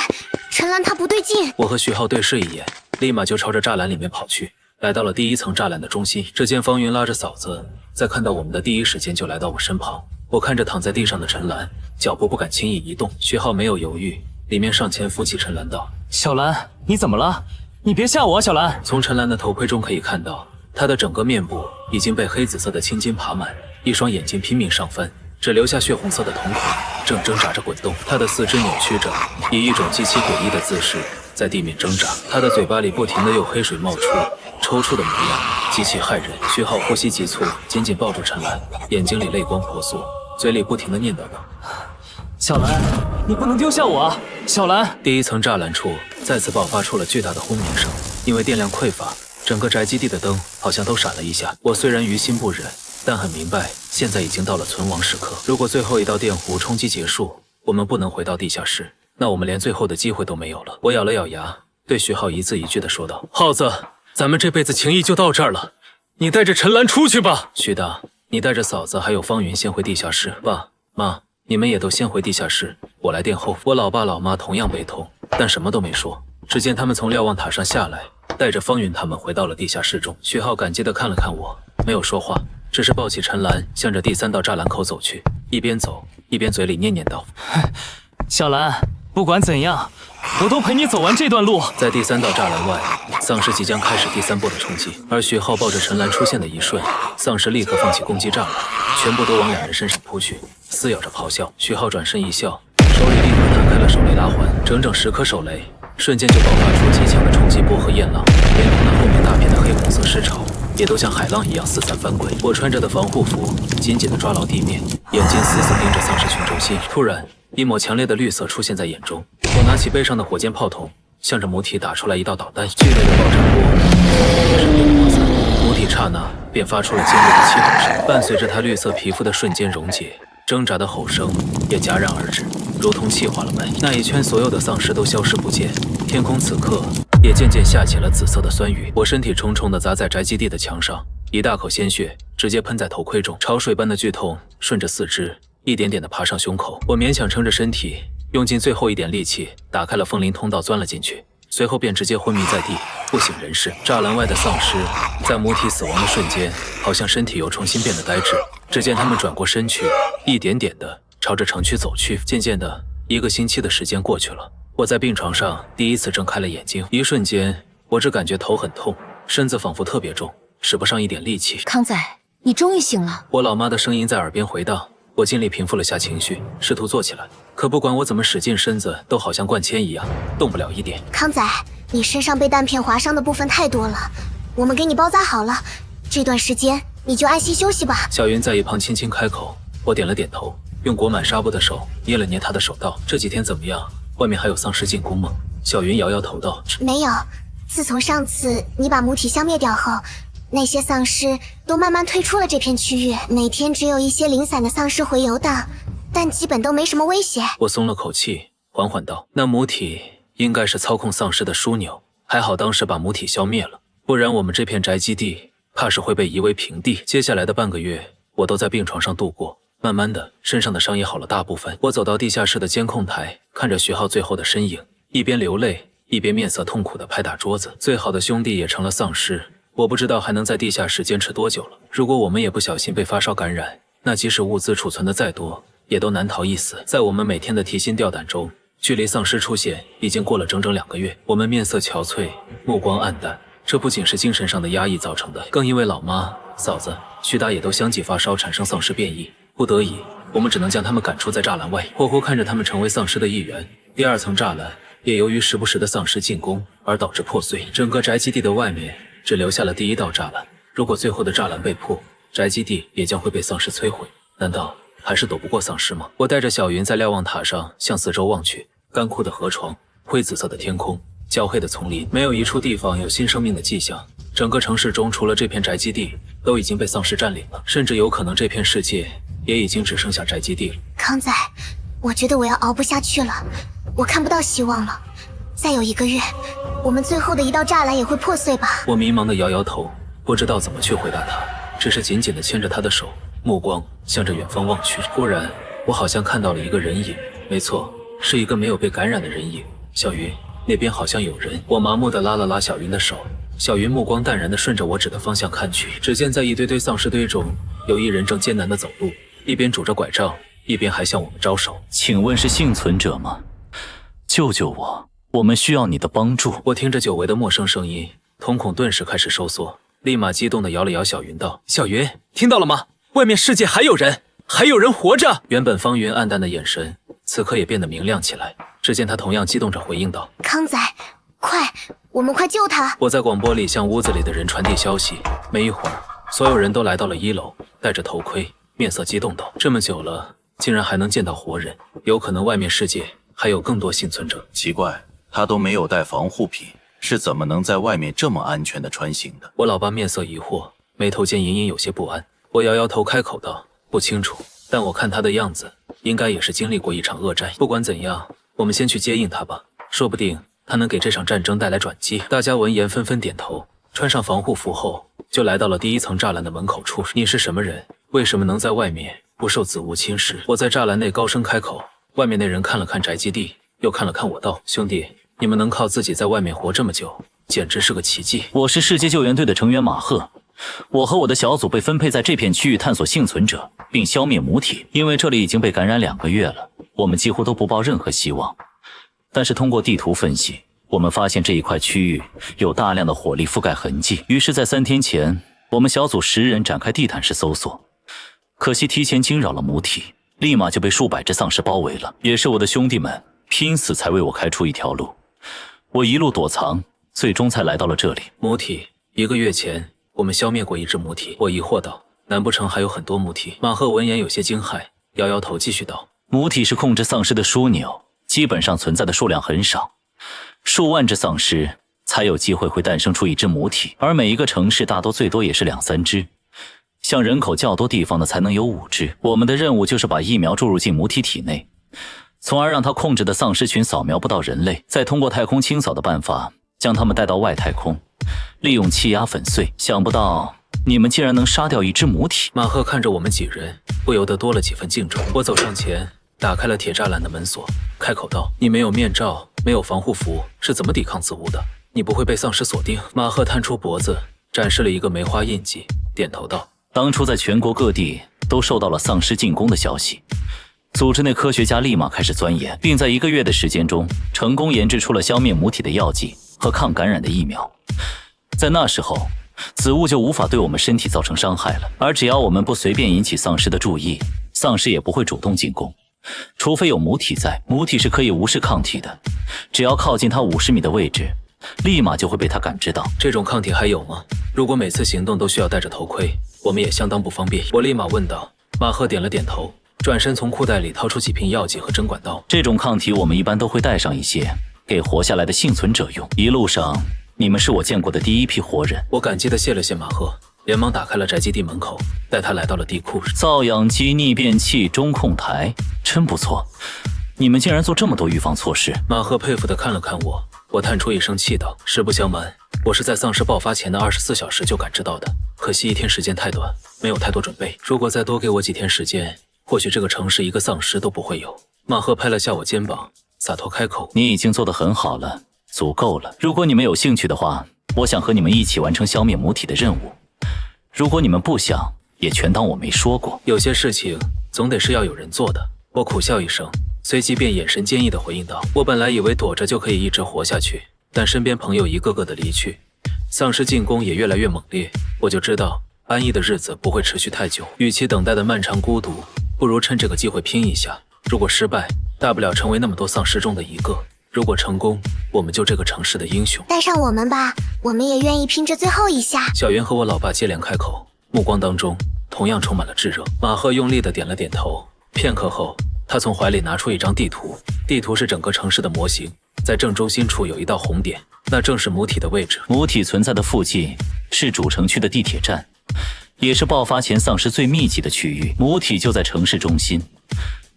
陈兰她不对劲。”我和徐浩对视一眼，立马就朝着栅栏里面跑去，来到了第一层栅栏的中心。只见方云拉着嫂子，在看到我们的第一时间就来到我身旁。我看着躺在地上的陈兰，脚步不敢轻易移动。徐浩没有犹豫，里面上前扶起陈兰道：“小兰，你怎么了？你别吓我啊，小兰！”从陈兰的头盔中可以看到，她的整个面部已经被黑紫色的青筋爬满，一双眼睛拼命上翻，只留下血红色的瞳孔，正挣扎着滚动。她的四肢扭曲着，以一种极其诡异的姿势在地面挣扎。她的嘴巴里不停地有黑水冒出，抽搐的模样极其骇人。徐浩呼吸急促，紧紧抱住陈兰，眼睛里泪光婆娑，嘴里不停地念叨道：“小兰，你不能丢下我啊！小兰！”第一层栅栏处再次爆发出了巨大的轰鸣声，因为电量匮乏，整个宅基地的灯好像都闪了一下。我虽然于心不忍，但很明白现在已经到了存亡时刻。如果最后一道电弧冲击结束，我们不能回到地下室，那我们连最后的机会都没有了。我咬了咬牙，对徐浩一字一句地说道：“浩子，咱们这辈子情谊就到这儿了，你带着陈兰出去吧。徐大，你带着嫂子还有方云先回地下室。爸妈，你们也都先回地下室，我来殿后。”我老爸老妈同样悲痛，但什么都没说。只见他们从瞭望塔上下来，带着方云他们回到了地下室中。徐浩感激地看了看我，没有说话，只是抱起陈兰向着第3道栅栏口走去，一边走一边嘴里念念道：“小兰，不管怎样，我都陪你走完这段路。”在第3道栅栏外，丧尸即将开始第3波的冲击，而徐浩抱着陈兰出现的一瞬，丧尸立刻放弃攻击栅栏，全部都往2人身上扑去，撕咬着咆哮。徐浩转身一笑，手里立刻弹开了手雷拉环，整整10颗手雷，瞬间就爆发出极强的冲击波和焰浪，连同那后面大片的黑红色尸潮也都像海浪一样四散翻滚。我穿着的防护服紧紧地抓牢地面，眼睛死死盯着丧尸群中心。突然，一抹强烈的绿色出现在眼中，我拿起背上的火箭炮筒，向着母体打出来一道导弹。剧烈的爆炸波从身边扩散，母体刹那便发出了尖锐的气吼声，伴随着它绿色皮肤的瞬间溶解，挣扎的吼声也戛然而止，如同气化了般。那一圈所有的丧尸都消失不见，天空此刻也渐渐下起了紫色的酸雨。我身体重重地砸在宅基地的墙上，一大口鲜血直接喷在头盔中，潮水般的剧痛顺着四肢一点点地爬上胸口。我勉强撑着身体，用尽最后一点力气打开了凤林通道，钻了进去，随后便直接昏迷在地，不省人事。栅栏外的丧尸在母体死亡的瞬间，好像身体又重新变得呆滞。只见他们转过身去，一点点地朝着城区走去。渐渐的，1个星期的时间过去了，我在病床上第一次睁开了眼睛，一瞬间，我只感觉头很痛，身子仿佛特别重，使不上一点力气。康仔，你终于醒了。我老妈的声音在耳边回荡。我尽力平复了下情绪，试图坐起来，可不管我怎么使劲，身子都好像灌铅一样，动不了一点。康仔，你身上被弹片划伤的部分太多了，我们给你包扎好了，这段时间你就安心休息吧。小云在一旁轻轻开口，我点了点头，用裹满纱布的手捏了捏她的手道：“这几天怎么样？外面还有丧尸进攻吗？”小云摇摇头道：“没有，自从上次你把母体消灭掉后，那些丧尸都慢慢退出了这片区域，每天只有一些零散的丧尸回游荡，但基本都没什么危险。”我松了口气，缓缓道：“那母体应该是操控丧尸的枢纽，还好当时把母体消灭了，不然我们这片宅基地怕是会被夷为平地。”接下来的半个月，我都在病床上度过，慢慢的，身上的伤也好了大部分。我走到地下室的监控台，看着徐浩最后的身影，一边流泪，一边面色痛苦地拍打桌子。最好的兄弟也成了丧尸。我不知道还能在地下室坚持多久了。如果我们也不小心被发烧感染，那即使物资储存的再多，也都难逃一死。在我们每天的提心吊胆中，距离丧尸出现已经过了整整2个月。我们面色憔悴，目光黯淡，这不仅是精神上的压抑造成的，更因为老妈、嫂子、徐达也都相继发烧，产生丧尸变异。不得已，我们只能将他们赶出在栅栏外，活活看着他们成为丧尸的一员。第2层栅栏也由于时不时的丧尸进攻而导致破碎，整个宅基地的外面只留下了第1道栅栏。如果最后的栅栏被破，宅基地也将会被丧尸摧毁。难道还是躲不过丧尸吗？我带着小云在瞭望塔上向四周望去，干枯的河床，灰紫色的天空，焦黑的丛林，没有一处地方有新生命的迹象。整个城市中，除了这片宅基地，都已经被丧尸占领了，甚至有可能这片世界也已经只剩下宅基地了。康仔，我觉得我要熬不下去了，我看不到希望了。再有1个月，我们最后的1道栅栏也会破碎吧？我迷茫地摇摇头，不知道怎么去回答他，只是紧紧地牵着他的手，目光向着远方望去。忽然，我好像看到了一个人影，没错，是一个没有被感染的人影。小云，那边好像有人。我麻木地拉了拉小云的手，小云目光淡然地顺着我指的方向看去，只见在一堆堆丧尸堆中，有一人正艰难地走路，一边拄着拐杖，一边还向我们招手。请问是幸存者吗？救救我，我们需要你的帮助。我听着久违的陌生声音，瞳孔顿时开始收缩，立马激动地摇了摇小云道：“小云，听到了吗？外面世界还有人，还有人活着！”原本方云暗淡的眼神，此刻也变得明亮起来。只见他同样激动着回应道：“康仔，快，我们快救他！我在广播里向屋子里的人传递消息。没一会儿，所有人都来到了1楼，戴着头盔，面色激动道：“这么久了，竟然还能见到活人，有可能外面世界还有更多幸存者。”奇怪，他都没有带防护品，是怎么能在外面这么安全的穿行的？我老爸面色疑惑，眉头间隐隐有些不安。我摇摇头，开口道：“不清楚，但我看他的样子，应该也是经历过一场恶战。不管怎样，我们先去接应他吧，说不定他能给这场战争带来转机。”大家闻言纷纷点头。穿上防护服后，就来到了第1层栅栏的门口处。“你是什么人？为什么能在外面不受紫雾侵蚀？”我在栅栏内高声开口。外面那人看了看宅基地，又看了看我，道：“兄弟，你们能靠自己在外面活这么久，简直是个奇迹。”我是世界救援队的成员马赫，我和我的小组被分配在这片区域探索幸存者，并消灭母体。因为这里已经被感染2个月了，我们几乎都不抱任何希望。但是通过地图分析，我们发现这一块区域有大量的火力覆盖痕迹。于是在3天前，我们小组10人展开地毯式搜索。可惜提前惊扰了母体，立马就被数百只丧尸包围了。也是我的兄弟们拼死才为我开出一条路，我一路躲藏，最终才来到了这里。母体，1个月前我们消灭过一只母体。我疑惑道：“难不成还有很多母体？”马赫闻言有些惊骇，摇摇头继续道：“母体是控制丧尸的枢纽，基本上存在的数量很少，数万只丧尸才有机会会诞生出一只母体，而每一个城市大多最多也是2、3只，像人口较多地方的才能有5只。我们的任务就是把疫苗注入进母体体内，从而让它控制的丧尸群扫描不到人类，再通过太空清扫的办法将他们带到外太空，利用气压粉碎。想不到你们竟然能杀掉一只母体。”马赫看着我们几人，不由得多了几分敬重。我走上前，打开了铁栅栏的门锁，开口道：“你没有面罩，没有防护服，是怎么抵抗紫雾的？你不会被丧尸锁定？”马赫探出脖子，展示了一个梅花印记，点头道：“当初在全国各地都受到了丧尸进攻的消息，组织内科学家立马开始钻研，并在1个月的时间中成功研制出了消灭母体的药剂和抗感染的疫苗。在那时候，紫雾就无法对我们身体造成伤害了，而只要我们不随便引起丧尸的注意，丧尸也不会主动进攻。除非有母体在，母体是可以无视抗体的，只要靠近它50米的位置，立马就会被它感知到。”这种抗体还有吗？如果每次行动都需要戴着头盔，我们也相当不方便。我立马问道。马赫点了点头，转身从裤袋里掏出几瓶药剂和针管道：“这种抗体我们一般都会带上一些，给活下来的幸存者用。一路上，你们是我见过的第1批活人。”我感激地谢了谢马赫，连忙打开了宅基地门口，带他来到了地库。造氧机、逆变器、中控台，真不错。你们竟然做这么多预防措施。马赫佩服地看了看我，我叹出一声气道：“实不相瞒，我是在丧尸爆发前的24小时就感知到的，可惜1天时间太短，没有太多准备。如果再多给我几天时间，或许这个城市一个丧尸都不会有。”马赫拍了下我肩膀，洒脱开口：“你已经做得很好了，足够了。如果你们有兴趣的话，我想和你们一起完成消灭母体的任务。如果你们不想，也全当我没说过。有些事情总得是要有人做的。”我苦笑一声，随即便眼神坚毅地回应道：“我本来以为躲着就可以一直活下去，但身边朋友一个个的离去，丧尸进攻也越来越猛烈，我就知道安逸的日子不会持续太久。与其等待的漫长孤独，不如趁这个机会拼一下。如果失败，大不了成为那么多丧尸中的一个；如果成功，我们就这个城市的英雄。带上我们吧，我们也愿意拼这最后一下。”小袁和我老爸接连开口，目光当中同样充满了炙热。马赫用力地点了点头，片刻后，他从怀里拿出一张地图，地图是整个城市的模型，在正中心处有一道红点，那正是母体的位置。母体存在的附近是主城区的地铁站，也是爆发前丧尸最密集的区域。母体就在城市中心，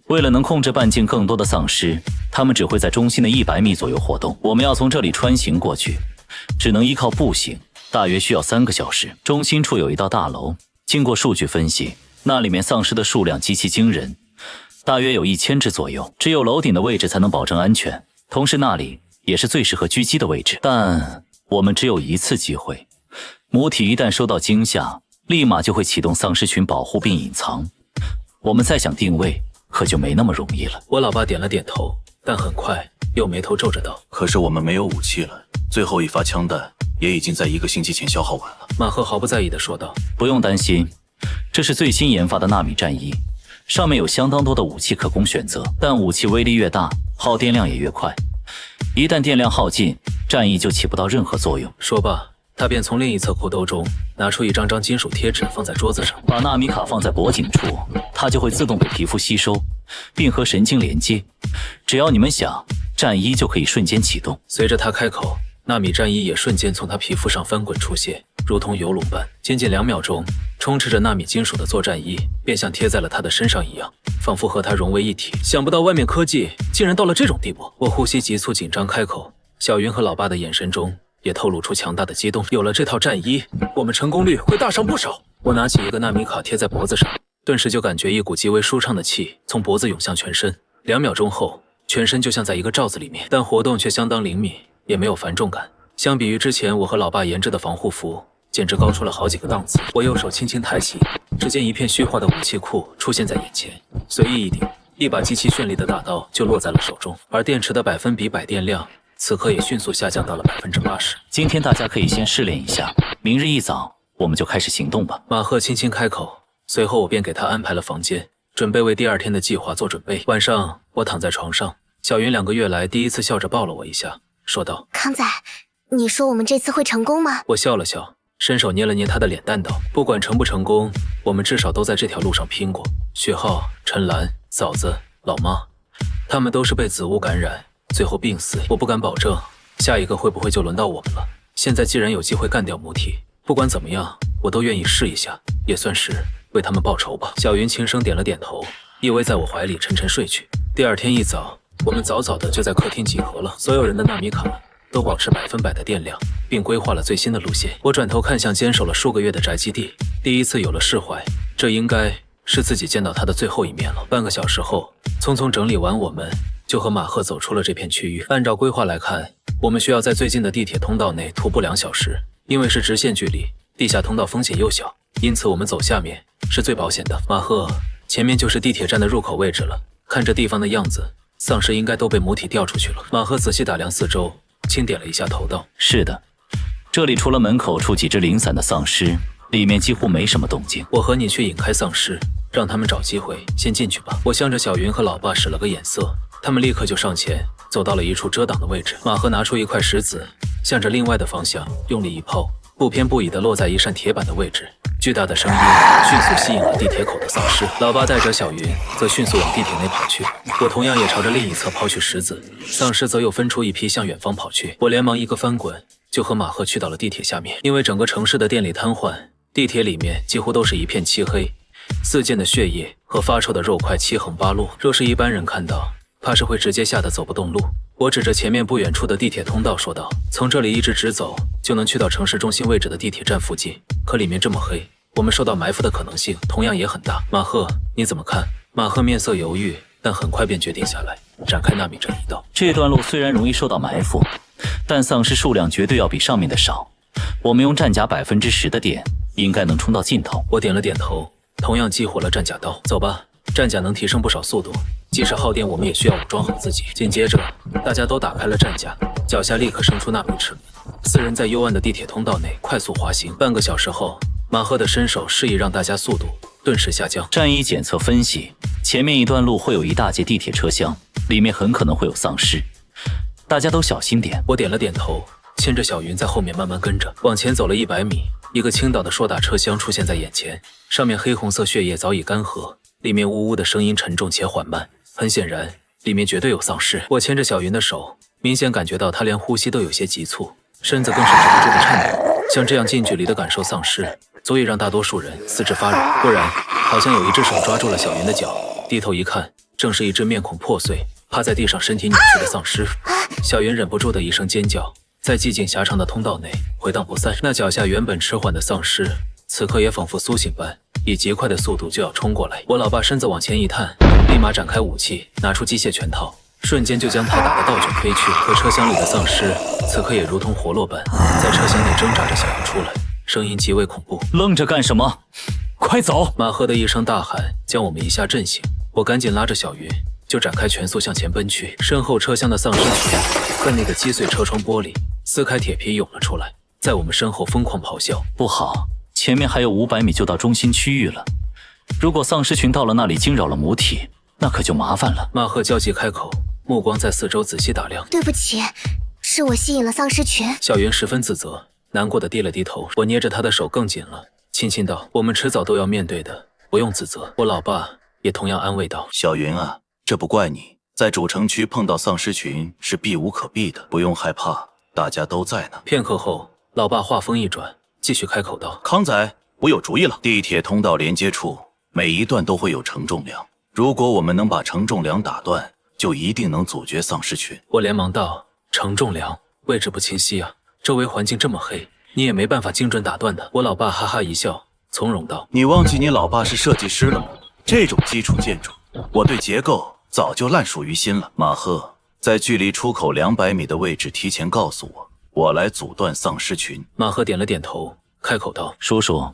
为了能控制半径更多的丧尸，他们只会在中心的100米左右活动。我们要从这里穿行过去，只能依靠步行，大约需要3个小时。中心处有一道大楼，经过数据分析，那里面丧尸的数量极其惊人，大约有1000只左右。只有楼顶的位置才能保证安全，同时那里也是最适合狙击的位置。但我们只有1次机会，母体一旦受到惊吓，立马就会启动丧尸群保护并隐藏，我们再想定位可就没那么容易了。我老爸点了点头，但很快又眉头皱着道：“可是我们没有武器了，最后一发枪弹也已经在1个星期前消耗完了。”马赫毫不在意地说道：“不用担心，这是最新研发的纳米战衣，上面有相当多的武器可供选择，但武器威力越大，耗电量也越快。一旦电量耗尽，战衣就起不到任何作用。说罢，他便从另一侧裤兜中拿出一张张金属贴纸，放在桌子上，把纳米卡放在脖颈处，它就会自动被皮肤吸收，并和神经连接。只要你们想，战衣就可以瞬间启动。随着他开口，纳米战衣也瞬间从他皮肤上翻滚出现，如同游龙般。仅仅2秒钟，充斥着纳米金属的作战衣便像贴在了他的身上一样，仿佛和他融为一体。想不到外面科技竟然到了这种地步。我呼吸急促，紧张开口。小云和老爸的眼神中也透露出强大的激动。有了这套战衣，我们成功率会大上不少。我拿起一个纳米卡贴在脖子上，顿时就感觉一股极为舒畅的气从脖子涌向全身。2秒钟后，全身就像在一个罩子里面，但活动却相当灵敏，也没有繁重感。相比于之前我和老爸研制的防护服，简直高出了好几个档次。我右手轻轻抬起，只见一片虚化的武器库出现在眼前，随意一点，一把极其绚丽的大刀就落在了手中，而电池的100%电量此刻也迅速下降到了80%。今天大家可以先试炼一下，明日一早我们就开始行动吧。马赫轻轻开口，随后我便给他安排了房间，准备为第2天的计划做准备。晚上我躺在床上，小云2个月来第一次笑着抱了我一下，说道：康仔，你说我们这次会成功吗？我笑了笑，伸手捏了捏他的脸蛋道：不管成不成功，我们至少都在这条路上拼过。许浩、陈兰、嫂子、老妈，他们都是被紫雾感染，最后病死。我不敢保证下一个会不会就轮到我们了。现在既然有机会干掉母体，不管怎么样，我都愿意试一下，也算是为他们报仇吧。小云轻声点了点头，依偎在我怀里沉沉睡去。第2天一早，我们早早的就在客厅集合了，所有人的纳米卡都保持100%的电量，并规划了最新的路线。我转头看向坚守了数个月的宅基地，第一次有了释怀，这应该是自己见到他的最后一面了。半个小时后，匆匆整理完，我们就和马赫走出了这片区域。按照规划来看，我们需要在最近的地铁通道内徒步2小时，因为是直线距离，地下通道风险又小，因此我们走下面是最保险的。马赫，前面就是地铁站的入口位置了，看这地方的样子，丧尸应该都被母体调出去了。马赫仔细打量四周，轻点了一下头道：是的，这里除了门口处几只零散的丧尸，里面几乎没什么动静。我和你去引开丧尸，让他们找机会先进去吧。我向着小云和老爸使了个眼色，他们立刻就上前走到了一处遮挡的位置。马赫拿出一块石子，向着另外的方向用力一抛，不偏不倚地落在一扇铁板的位置。巨大的声音迅速吸引了地铁口的丧尸。老爸带着小云则迅速往地铁内跑去，我同样也朝着另一侧抛去石子，丧尸则又分出一批向远方跑去。我连忙一个翻滚，就和马赫去到了地铁下面。因为整个城市的电力瘫痪，地铁里面几乎都是一片漆黑，四溅的血液和发臭的肉块七横八落，若是一般人看到，怕是会直接吓得走不动路。我指着前面不远处的地铁通道说道：从这里一直直走，就能去到城市中心位置的地铁站附近，可里面这么黑，我们受到埋伏的可能性同样也很大。马赫，你怎么看？马赫面色犹豫，但很快便决定下来，展开纳米战一道。这段路虽然容易受到埋伏，但丧尸数量绝对要比上面的少。我们用战甲10%的电，应该能冲到尽头。我点了点头，同样激活了战甲刀。走吧，战甲能提升不少速度，即使耗电，我们也需要武装好自己。紧接着，大家都打开了战甲，脚下立刻生出纳米齿轮。四人在幽暗的地铁通道内快速滑行。半个小时后，马赫的身手示意让大家速度顿时下降。战衣检测分析，前面一段路会有一大节地铁车厢，里面很可能会有丧尸，大家都小心点。我点了点头，牵着小云在后面慢慢跟着。往前走了100米，一个倾倒的硕大车厢出现在眼前，上面黑红色血液早已干涸，里面呜呜的声音沉重且缓慢，很显然里面绝对有丧尸。我牵着小云的手，明显感觉到她连呼吸都有些急促，身子更是止不住的颤抖。像这样近距离的感受丧尸，足以让大多数人四肢发软。忽然，好像有一只手抓住了小云的脚，低头一看，正是一只面孔破碎、趴在地上身体扭曲的丧尸。小云忍不住的一声尖叫，在寂静狭长的通道内回荡不散。那脚下原本迟缓的丧尸，此刻也仿佛苏醒般，以极快的速度就要冲过来。我老爸身子往前一探，立马展开武器，拿出机械拳套，瞬间就将他打得倒卷飞去。可车厢里的丧尸此刻也如同活络般，在车厢内挣扎着想要出来，声音极为恐怖。愣着干什么？快走！马赫的一声大喊将我们一下震醒，我赶紧拉着小云就展开全速向前奔去。身后车厢的丧尸群奋力地击碎车窗玻璃，撕开铁皮涌了出来，在我们身后疯狂咆哮。不好，前面还有500米就到中心区域了，如果丧尸群到了那里惊扰了母体，那可就麻烦了。马赫焦急开口，目光在四周仔细打量。对不起，是我吸引了丧尸群。小云十分自责，难过的低了低头。我捏着她的手更紧了，轻轻道：“我们迟早都要面对的，不用自责。”我老爸也同样安慰道：“小云啊，这不怪你，在主城区碰到丧尸群是避无可避的，不用害怕，大家都在呢。”片刻后，老爸话锋一转，继续开口道：“康仔，我有主意了，地铁通道连接处每一段都会有承重梁，如果我们能把承重梁打断，就一定能阻绝丧尸群。”我连忙道：“承重梁位置不清晰啊，周围环境这么黑，你也没办法精准打断的。”我老爸哈哈一笑，从容道：“你忘记你老爸是设计师了吗？这种基础建筑，我对结构早就烂熟于心了。马赫，在距离出口200米的位置提前告诉我，我来阻断丧尸群。”马赫点了点头，开口道：“叔叔，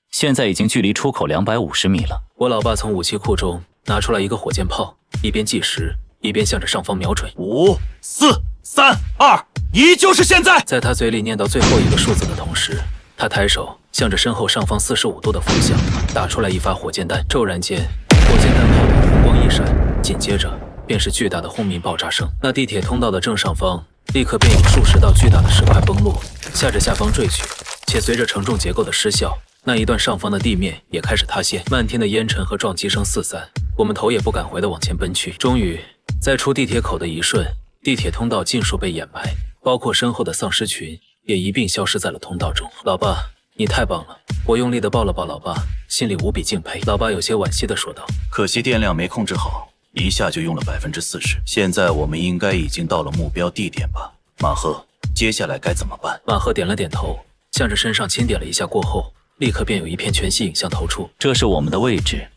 现在已经距离出口250米了。”我老爸从武器库中拿出来一个火箭炮，一边计时，一边向着上方瞄准。5、4、3、2、1，就是现在！在他嘴里念到最后一个数字的同时，他抬手向着身后上方45度的方向打出来一发火箭弹。骤然间，火箭弹炮头红光一闪，紧接着便是巨大的轰鸣爆炸声。那地铁通道的正上方立刻便有数十道巨大的石块崩落，向着下方坠去，且随着承重结构的失效，那一段上方的地面也开始塌陷，漫天的烟尘和撞击声四散，我们头也不敢回地往前奔去。终于，在出地铁口的一瞬，地铁通道尽数被掩埋，包括身后的丧尸群也一并消失在了通道中。老爸，你太棒了！我用力地抱了抱老爸，心里无比敬佩。老爸有些惋惜地说道：“可惜电量没控制好，一下就用了40%。现在我们应该已经到了目标地点吧？马赫，接下来该怎么办？”马赫点了点头，向着身上轻点了一下，过后立刻便有一片全息影像投出。这是我们的位置，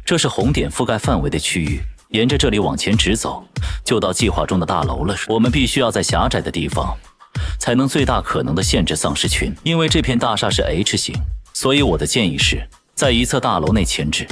这是红点覆盖范围的区域，沿着这里往前直走，就到计划中的大楼了。我们必须要在狭窄的地方，才能最大可能的限制丧尸群。因为这片大厦是 H 型，所以我的建议是在一侧大楼内前置，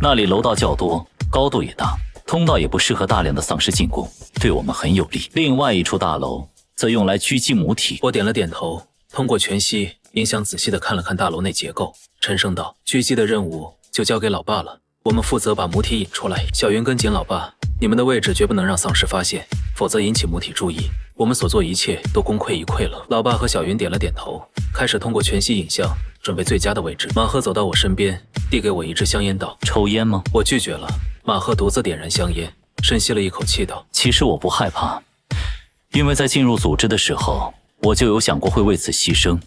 那里楼道较多，高度也大，通道也不适合大量的丧尸进攻，对我们很有利。另外一处大楼则用来狙击母体。我点了点头，通过全息影像仔细地看了看大楼内结构，沉声道：“狙击的任务就交给老爸了，我们负责把母体引出来。小云跟紧老爸，你们的位置绝不能让丧尸发现，否则引起母体注意，我们所做一切都功亏一篑了。”老爸和小云点了点头，开始通过全息影像准备最佳的位置。马赫走到我身边，递给我一支香烟道：“抽烟吗？”我拒绝了。马赫独自点燃香烟，深吸了一口气道：“其实我不害怕，因为在进入组织的时候，我就有想过会为此牺牲。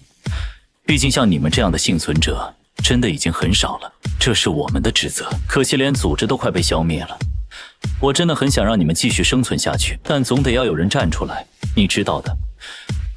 毕竟像你们这样的幸存者真的已经很少了，这是我们的职责。可惜连组织都快被消灭了，我真的很想让你们继续生存下去，但总得要有人站出来，你知道的。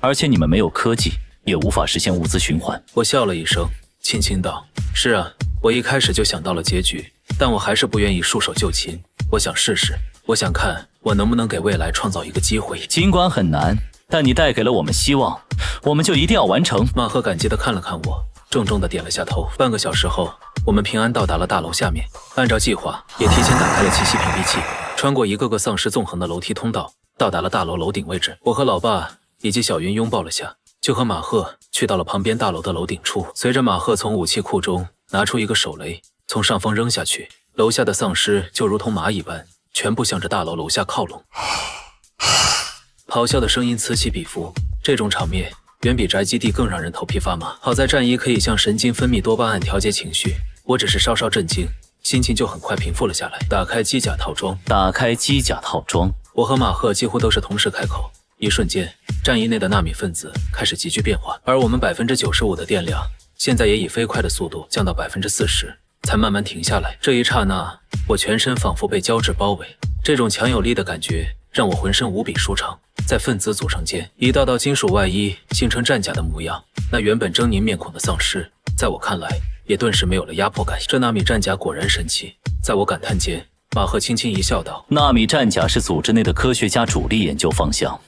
而且你们没有科技，也无法实现物资循环。”我笑了一声，轻轻道：“是啊，我一开始就想到了结局，但我还是不愿意束手就擒。我想试试，我想看我能不能给未来创造一个机会。尽管很难，但你带给了我们希望，我们就一定要完成。”马赫感激地看了看我，重重地点了下头。半个小时后，我们平安到达了大楼下面，按照计划，也提前打开了气息屏蔽器，穿过一个个丧尸纵横的楼梯通道，到达了大楼楼顶位置。我和老爸以及小云拥抱了下，就和马赫去到了旁边大楼的楼顶处。随着马赫从武器库中拿出一个手雷，从上方扔下去，楼下的丧尸就如同蚂蚁般，全部向着大楼楼下靠拢。咆哮的声音此起彼伏，这种场面远比宅基地更让人头皮发麻。好在战衣可以向神经分泌多巴胺调节情绪，我只是稍稍震惊，心情就很快平复了下来。打开机甲套装，我和马赫几乎都是同时开口。一瞬间，战衣内的纳米分子开始急剧变化，而我们95%的电量现在也以飞快的速度降到40%，才慢慢停下来。这一刹那，我全身仿佛被胶质包围，这种强有力的感觉让我浑身无比舒畅。在分子组成间，一道道金属外衣形成战甲的模样，那原本狰狞面孔的丧尸，在我看来也顿时没有了压迫感。这纳米战甲果然神奇。在我感叹间，马赫轻轻一笑道：“纳米战甲是组织内的科学家主力研究方向，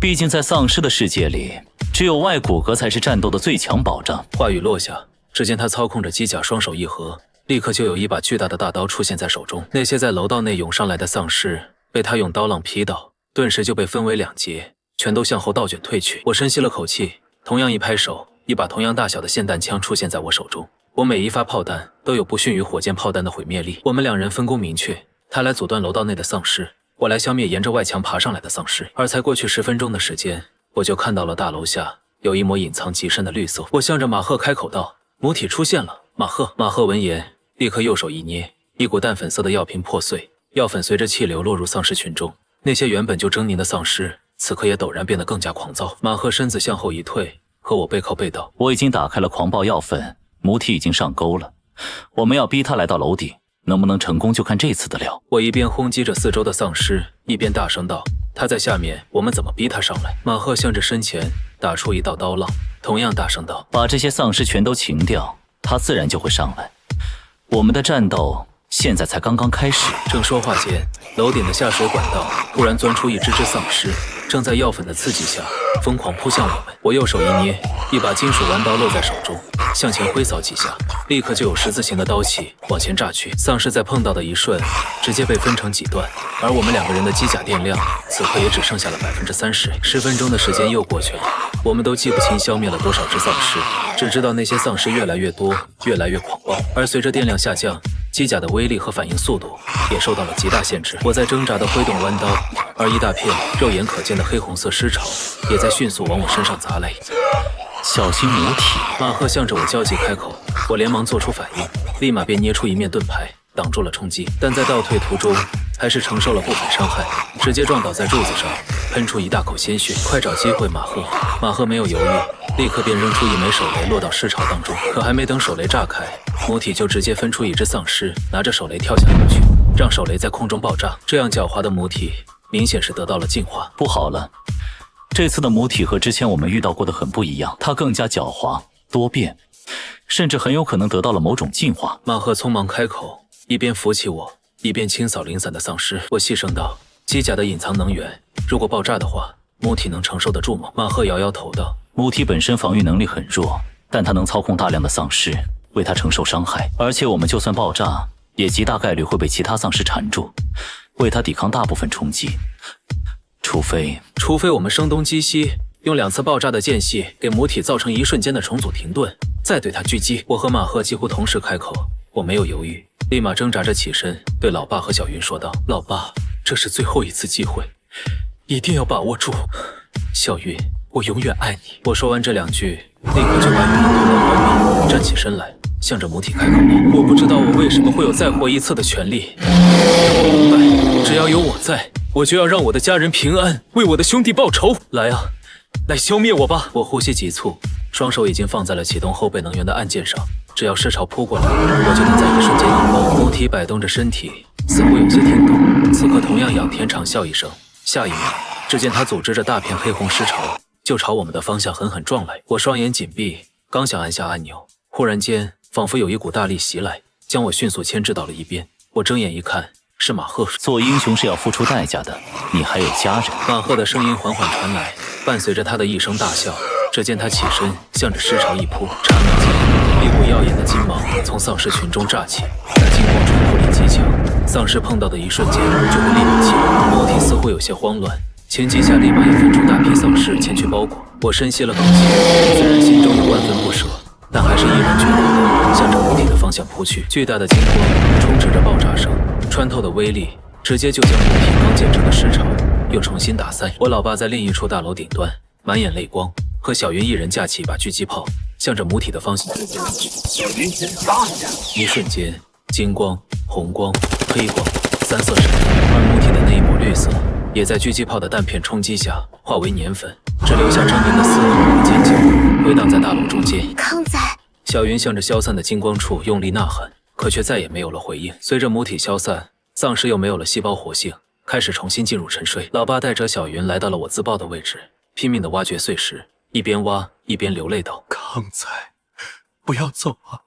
毕竟在丧尸的世界里，只有外骨骼才是战斗的最强保障。”话语落下，只见他操控着机甲，双手一合，立刻就有一把巨大的大刀出现在手中。那些在楼道内涌上来的丧尸被他用刀浪劈倒，顿时就被分为2截，全都向后倒卷退去。我深吸了口气，同样一拍手，一把同样大小的霰弹枪出现在我手中。我每一发炮弹都有不逊于火箭炮弹的毁灭力。我们2人分工明确，他来阻断楼道内的丧尸，我来消灭沿着外墙爬上来的丧尸。而才过去10分钟的时间，我就看到了大楼下有一抹隐藏极深的绿色。我向着马赫开口道：“母体出现了。”马赫闻言，立刻右手一捏，一股淡粉色的药瓶破碎，药粉随着气流落入丧尸群中。那些原本就狰狞的丧尸，此刻也陡然变得更加狂躁。马赫身子向后一退，和我背靠背道：“我已经打开了狂暴药粉，母体已经上钩了。我们要逼他来到楼顶，能不能成功就看这次的了。”我一边轰击着四周的丧尸，一边大声道：“他在下面，我们怎么逼他上来？”马赫向着身前打出一道刀浪，同样大声道：“把这些丧尸全都擒掉，他自然就会上来。我们的战斗现在才刚刚开始。”正说话间，楼顶的下水管道突然钻出一只丧尸，正在药粉的刺激下疯狂扑向我们。我右手一捏，一把金属弯刀落在手中，向前挥扫几下，立刻就有十字形的刀气往前炸去。丧尸在碰到的一瞬，直接被分成几段，而我们2个人的机甲电量此刻也只剩下了30%。10分钟的时间又过去了，我们都记不清消灭了多少只丧尸，只知道那些丧尸越来越多，越来越狂暴。而随着电量下降，机甲的威力和反应速度也受到了极大限制。我在挣扎地挥动弯刀，而一大片肉眼可见的黑红色尸潮也在迅速往我身上砸来。小心母体！马赫向着我焦急开口，我连忙做出反应，立马便捏出一面盾牌挡住了冲击，但在倒退途中还是承受了部分伤害，直接撞倒在柱子上，喷出一大口鲜血。快找机会，马赫！马赫没有犹豫，立刻便扔出一枚手雷落到尸潮当中。可还没等手雷炸开，母体就直接分出一只丧尸，拿着手雷跳下过去，让手雷在空中爆炸。这样狡猾的母体明显是得到了进化。不好了，这次的母体和之前我们遇到过的很不一样，它更加狡猾多变，甚至很有可能得到了某种进化。马赫匆忙开口，一边扶起我，一边清扫零散的丧尸。我细声道：“机甲的隐藏能源，如果爆炸的话，母体能承受得住吗？”马赫摇摇头道：“母体本身防御能力很弱，但它能操控大量的丧尸，为它承受伤害。而且我们就算爆炸，也极大概率会被其他丧尸缠住，为它抵抗大部分冲击。除非我们声东击西，用2次爆炸的间隙给母体造成一瞬间的重组停顿，再对它狙击。”我和马赫几乎同时开口，我没有犹豫，立马挣扎着起身，对老爸和小云说道：“老爸，这是最后一次机会，一定要把握住。小云，我永远爱你。”我说完这2句，立刻就把语音推到怀里，站起身来，向着母体开口道：“我不知道我为什么会有再活一次的权利，但我明白，只要有我在，我就要让我的家人平安，为我的兄弟报仇。来啊，来消灭我吧！”我呼吸急促，双手已经放在了启动后备能源的按键上，只要尸潮扑过来，我就能在一瞬间引爆。母体摆动着身体，似乎有些听懂，此刻同样仰天长啸一声。下一秒，只见他组织着大片黑红尸潮，就朝我们的方向狠狠撞来。我双眼紧闭，刚想按下按钮，忽然间仿佛有一股大力袭来，将我迅速牵制到了一边。我睁眼一看，是马赫。做英雄是要付出代价的，你还有家人。马赫的声音缓缓传来，伴随着他的一声大笑。只见他起身，向着尸潮一扑，刹那间，一股耀眼的金芒从丧尸群中炸起，那金光穿透力极强，丧尸碰到的一瞬间就会立马起来。母体似乎有些慌乱，情急下立马也分出大批丧尸前去包裹。我深吸了口气，虽然心中有万分不舍，但还是毅然决然地向着母体的方向扑去。巨大的金光充斥着爆炸声，穿透的威力直接就将母体刚建成的尸潮又重新打散。我老爸在另一处大楼顶端，满眼泪光，和小云一人架起一把狙击炮，向着母体的方向。一瞬间，金光、红光、黑光3色闪电，而母体的那一抹绿色也在狙击炮的弹片冲击下化为粘粉，只留下狰狞的嘶吼和尖叫，回荡在大楼中间。康仔，小云向着消散的金光处用力呐喊，可却再也没有了回应。随着母体消散，丧尸又没有了细胞活性，开始重新进入沉睡。老爸带着小云来到了我自爆的位置，拼命地挖掘碎石，一边挖一边流泪道：“康仔，不要走啊，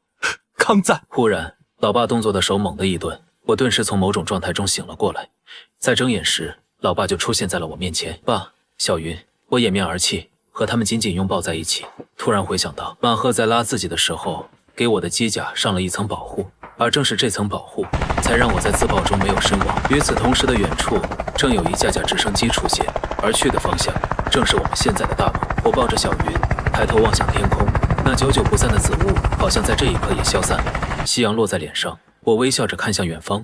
康仔！”忽然，老爸动作的手猛地一顿，我顿时从某种状态中醒了过来。在睁眼时，老爸就出现在了我面前。爸，小云，我掩面而泣，和他们紧紧拥抱在一起。突然回想到，马赫在拉自己的时候，给我的机甲上了一层保护，而正是这层保护，才让我在自爆中没有身亡。与此同时的远处，正有一架直升机出现，而去的方向正是我们现在的大楼。我抱着小云，抬头望向天空，那久久不散的紫雾，好像在这一刻也消散了。夕阳落在脸上，我微笑着看向远方，